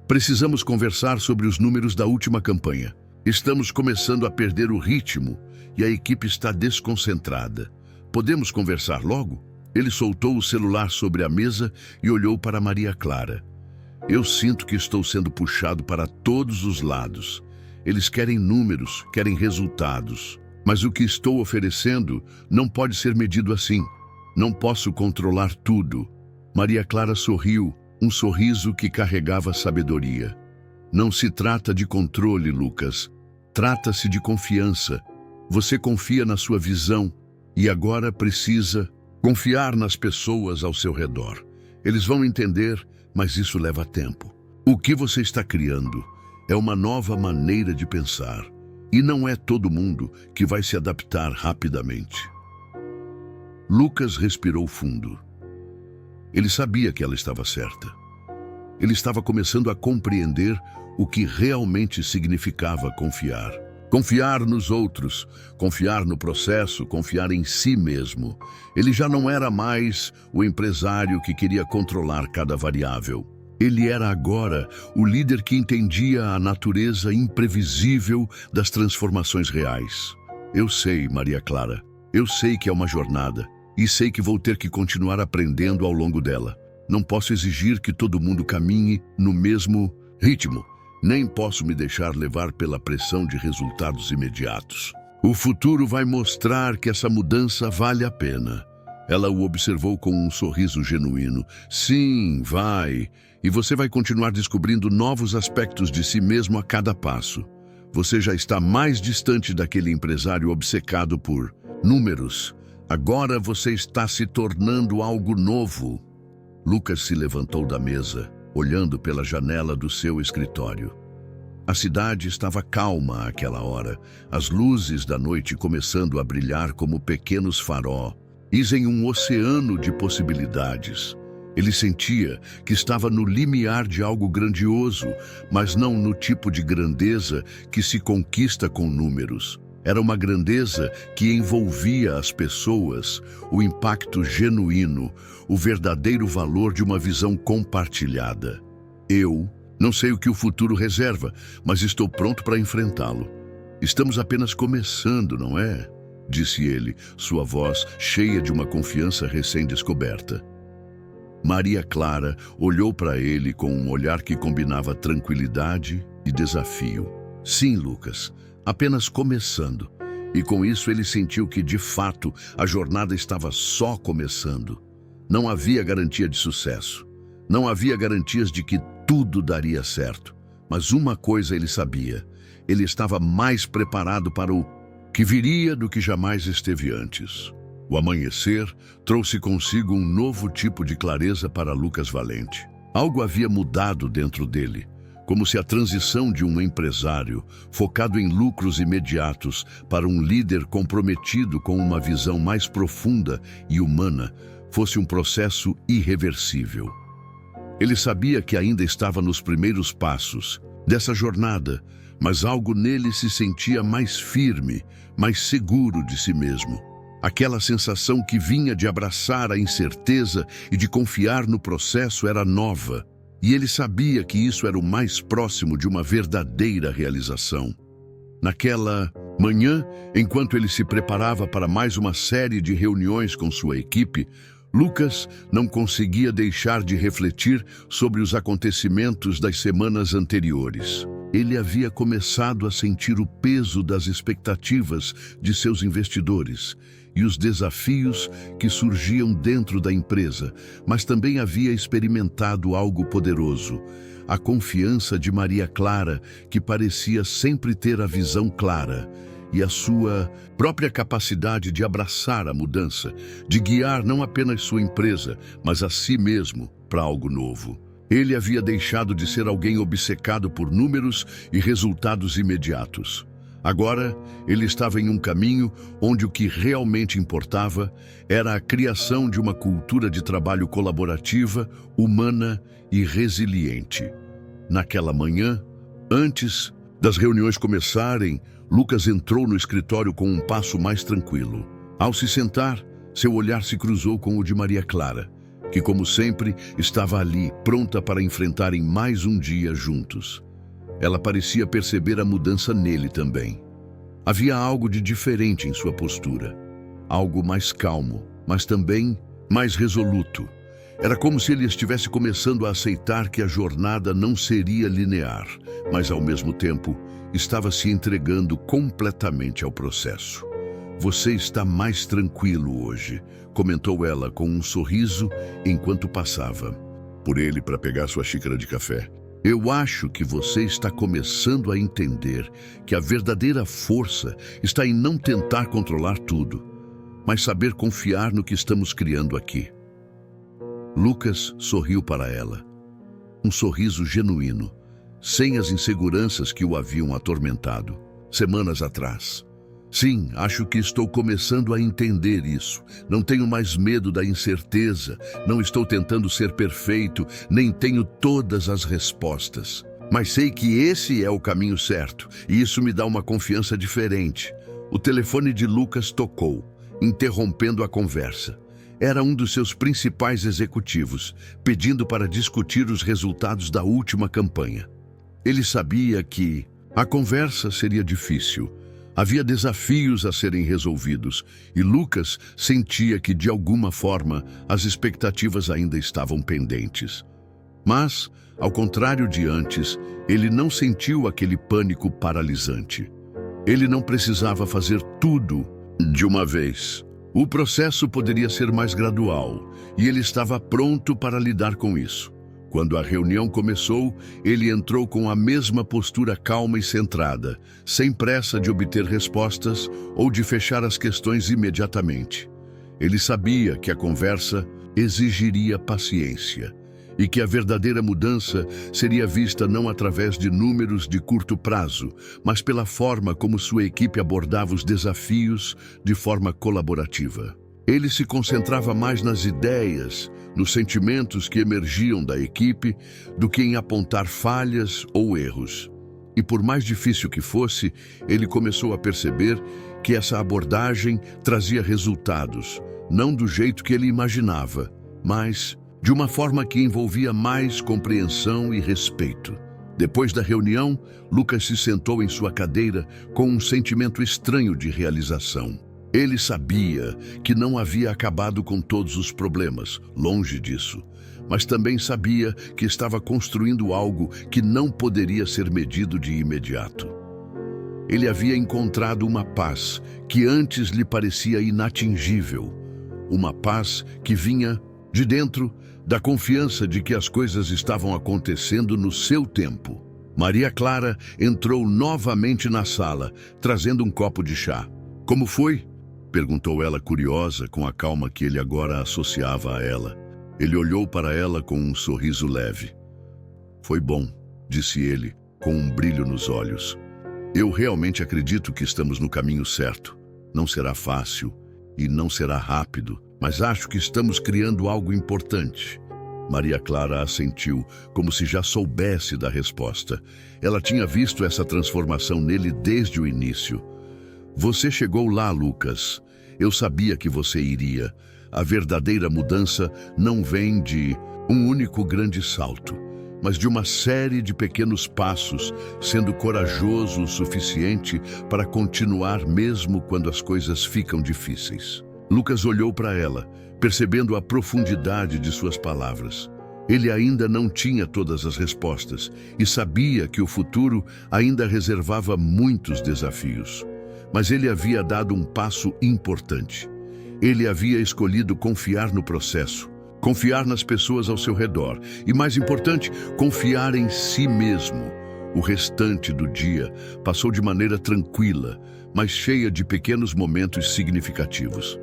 "Precisamos conversar sobre os números da última campanha. Estamos começando a perder o ritmo e a equipe está desconcentrada. Podemos conversar logo?" Ele soltou o celular sobre a mesa e olhou para Maria Clara. Eu sinto que estou sendo puxado para todos os lados. Eles querem números, querem resultados. Mas o que estou oferecendo não pode ser medido assim. Não posso controlar tudo. Maria Clara sorriu, um sorriso que carregava sabedoria. Não se trata de controle, Lucas. Trata-se de confiança. Você confia na sua visão e agora precisa confiar nas pessoas ao seu redor. Eles vão entender, mas isso leva tempo. O que você está criando é uma nova maneira de pensar. E não é todo mundo que vai se adaptar rapidamente. Lucas respirou fundo. Ele sabia que ela estava certa. Ele estava começando a compreender o que realmente significava confiar. Confiar nos outros, confiar no processo, confiar em si mesmo. Ele já não era mais o empresário que queria controlar cada variável. Ele era agora o líder que entendia a natureza imprevisível das transformações reais. Eu sei, Maria Clara, eu sei que é uma jornada e sei que vou ter que continuar aprendendo ao longo dela. Não posso exigir que todo mundo caminhe no mesmo ritmo, nem posso me deixar levar pela pressão de resultados imediatos. O futuro vai mostrar que essa mudança vale a pena. Ela o observou com um sorriso genuíno. Sim, vai. E você vai continuar descobrindo novos aspectos de si mesmo a cada passo. Você já está mais distante daquele empresário obcecado por números. Agora você está se tornando algo novo. Lucas se levantou da mesa, olhando pela janela do seu escritório. A cidade estava calma àquela hora, as luzes da noite começando a brilhar como pequenos faróis em um oceano de possibilidades. Ele sentia que estava no limiar de algo grandioso, mas não no tipo de grandeza que se conquista com números. Era uma grandeza que envolvia as pessoas, o impacto genuíno, o verdadeiro valor de uma visão compartilhada. Eu não sei o que o futuro reserva, mas estou pronto para enfrentá-lo. Estamos apenas começando, não é? Disse ele, sua voz cheia de uma confiança recém-descoberta. Maria Clara olhou para ele com um olhar que combinava tranquilidade e desafio. Sim, Lucas, apenas começando. E com isso ele sentiu que, de fato, a jornada estava só começando. Não havia garantia de sucesso. Não havia garantias de que tudo daria certo. Mas uma coisa ele sabia. Ele estava mais preparado para o que viria do que jamais esteve antes. O amanhecer trouxe consigo um novo tipo de clareza para Lucas Valente. Algo havia mudado dentro dele, como se a transição de um empresário focado em lucros imediatos para um líder comprometido com uma visão mais profunda e humana fosse um processo irreversível. Ele sabia que ainda estava nos primeiros passos dessa jornada, mas algo nele se sentia mais firme, mais seguro de si mesmo. Aquela sensação que vinha de abraçar a incerteza e de confiar no processo era nova, e ele sabia que isso era o mais próximo de uma verdadeira realização. Naquela manhã, enquanto ele se preparava para mais uma série de reuniões com sua equipe, Lucas não conseguia deixar de refletir sobre os acontecimentos das semanas anteriores. Ele havia começado a sentir o peso das expectativas de seus investidores e os desafios que surgiam dentro da empresa, mas também havia experimentado algo poderoso, a confiança de Maria Clara, que parecia sempre ter a visão clara, e a sua própria capacidade de abraçar a mudança, de guiar não apenas sua empresa, mas a si mesmo para algo novo. Ele havia deixado de ser alguém obcecado por números e resultados imediatos. Agora, ele estava em um caminho onde o que realmente importava era a criação de uma cultura de trabalho colaborativa, humana e resiliente. Naquela manhã, antes das reuniões começarem, Lucas entrou no escritório com um passo mais tranquilo. Ao se sentar, seu olhar se cruzou com o de Maria Clara, que, como sempre, estava ali, pronta para enfrentarem mais um dia juntos. Ela parecia perceber a mudança nele também. Havia algo de diferente em sua postura. Algo mais calmo, mas também mais resoluto. Era como se ele estivesse começando a aceitar que a jornada não seria linear, mas ao mesmo tempo estava se entregando completamente ao processo. "Você está mais tranquilo hoje", comentou ela com um sorriso enquanto passava por ele para pegar sua xícara de café. "Eu acho que você está começando a entender que a verdadeira força está em não tentar controlar tudo, mas saber confiar no que estamos criando aqui." Lucas sorriu para ela. Um sorriso genuíno, sem as inseguranças que o haviam atormentado semanas atrás. "Sim, acho que estou começando a entender isso. Não tenho mais medo da incerteza, não estou tentando ser perfeito, nem tenho todas as respostas. Mas sei que esse é o caminho certo, e isso me dá uma confiança diferente." O telefone de Lucas tocou, interrompendo a conversa. Era um dos seus principais executivos, pedindo para discutir os resultados da última campanha. Ele sabia que a conversa seria difícil. Havia desafios a serem resolvidos, e Lucas sentia que, de alguma forma, as expectativas ainda estavam pendentes. Mas, ao contrário de antes, ele não sentiu aquele pânico paralisante. Ele não precisava fazer tudo de uma vez. O processo poderia ser mais gradual, e ele estava pronto para lidar com isso. Quando a reunião começou, ele entrou com a mesma postura calma e centrada, sem pressa de obter respostas ou de fechar as questões imediatamente. Ele sabia que a conversa exigiria paciência e que a verdadeira mudança seria vista não através de números de curto prazo, mas pela forma como sua equipe abordava os desafios de forma colaborativa. Ele se concentrava mais nas ideias, nos sentimentos que emergiam da equipe, do que em apontar falhas ou erros. E por mais difícil que fosse, ele começou a perceber que essa abordagem trazia resultados, não do jeito que ele imaginava, mas de uma forma que envolvia mais compreensão e respeito. Depois da reunião, Lucas se sentou em sua cadeira com um sentimento estranho de realização. Ele sabia que não havia acabado com todos os problemas, longe disso, mas também sabia que estava construindo algo que não poderia ser medido de imediato. Ele havia encontrado uma paz que antes lhe parecia inatingível, uma paz que vinha de dentro da confiança de que as coisas estavam acontecendo no seu tempo. Maria Clara entrou novamente na sala, trazendo um copo de chá. "Como foi?" perguntou ela, curiosa, com a calma que ele agora associava a ela. Ele olhou para ela com um sorriso leve. "Foi bom", disse ele, com um brilho nos olhos. "Eu realmente acredito que estamos no caminho certo. Não será fácil e não será rápido, mas acho que estamos criando algo importante." Maria Clara assentiu, como se já soubesse da resposta. Ela tinha visto essa transformação nele desde o início. "Você chegou lá, Lucas. Eu sabia que você iria. A verdadeira mudança não vem de um único grande salto, mas de uma série de pequenos passos, sendo corajoso o suficiente para continuar mesmo quando as coisas ficam difíceis." Lucas olhou para ela, percebendo a profundidade de suas palavras. Ele ainda não tinha todas as respostas e sabia que o futuro ainda reservava muitos desafios. Mas ele havia dado um passo importante. Ele havia escolhido confiar no processo, confiar nas pessoas ao seu redor e, mais importante, confiar em si mesmo. O restante do dia passou de maneira tranquila, mas cheia de pequenos momentos significativos.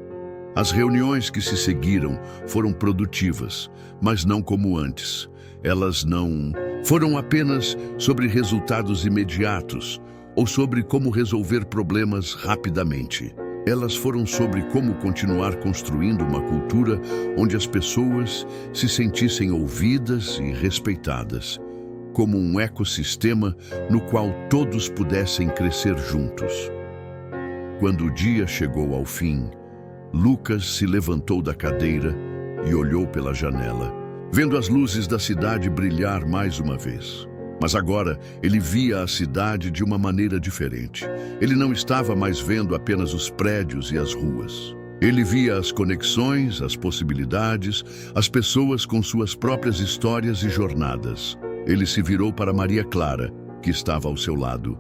As reuniões que se seguiram foram produtivas, mas não como antes. Elas não foram apenas sobre resultados imediatos ou sobre como resolver problemas rapidamente. Elas foram sobre como continuar construindo uma cultura onde as pessoas se sentissem ouvidas e respeitadas, como um ecossistema no qual todos pudessem crescer juntos. Quando o dia chegou ao fim, Lucas se levantou da cadeira e olhou pela janela, vendo as luzes da cidade brilhar mais uma vez. Mas agora ele via a cidade de uma maneira diferente. Ele não estava mais vendo apenas os prédios e as ruas. Ele via as conexões, as possibilidades, as pessoas com suas próprias histórias e jornadas. Ele se virou para Maria Clara, que estava ao seu lado.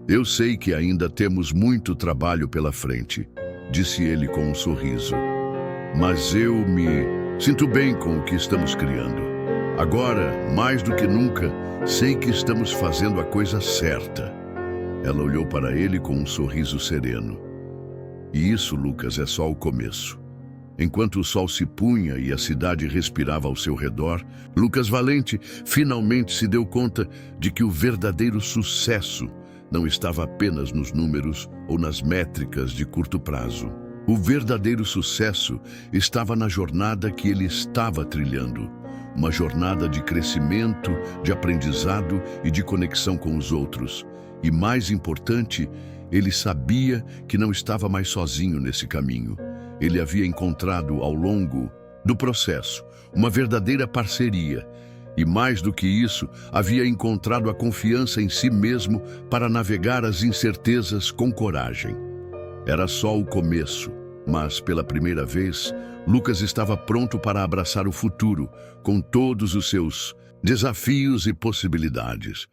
Eu sei que ainda temos muito trabalho pela frente, disse ele com um sorriso. Mas eu me sinto bem com o que estamos criando. Agora, mais do que nunca, sei que estamos fazendo a coisa certa. Ela olhou para ele com um sorriso sereno. E isso, Lucas, é só o começo. Enquanto o sol se punha e a cidade respirava ao seu redor, Lucas Valente finalmente se deu conta de que o verdadeiro sucesso não estava apenas nos números ou nas métricas de curto prazo. O verdadeiro sucesso estava na jornada que ele estava trilhando. Uma jornada de crescimento, de aprendizado e de conexão com os outros. E mais importante, ele sabia que não estava mais sozinho nesse caminho. Ele havia encontrado ao longo do processo uma verdadeira parceria. E mais do que isso, havia encontrado a confiança em si mesmo para navegar as incertezas com coragem. Era só o começo, mas pela primeira vez, Lucas estava pronto para abraçar o futuro, com todos os seus desafios e possibilidades.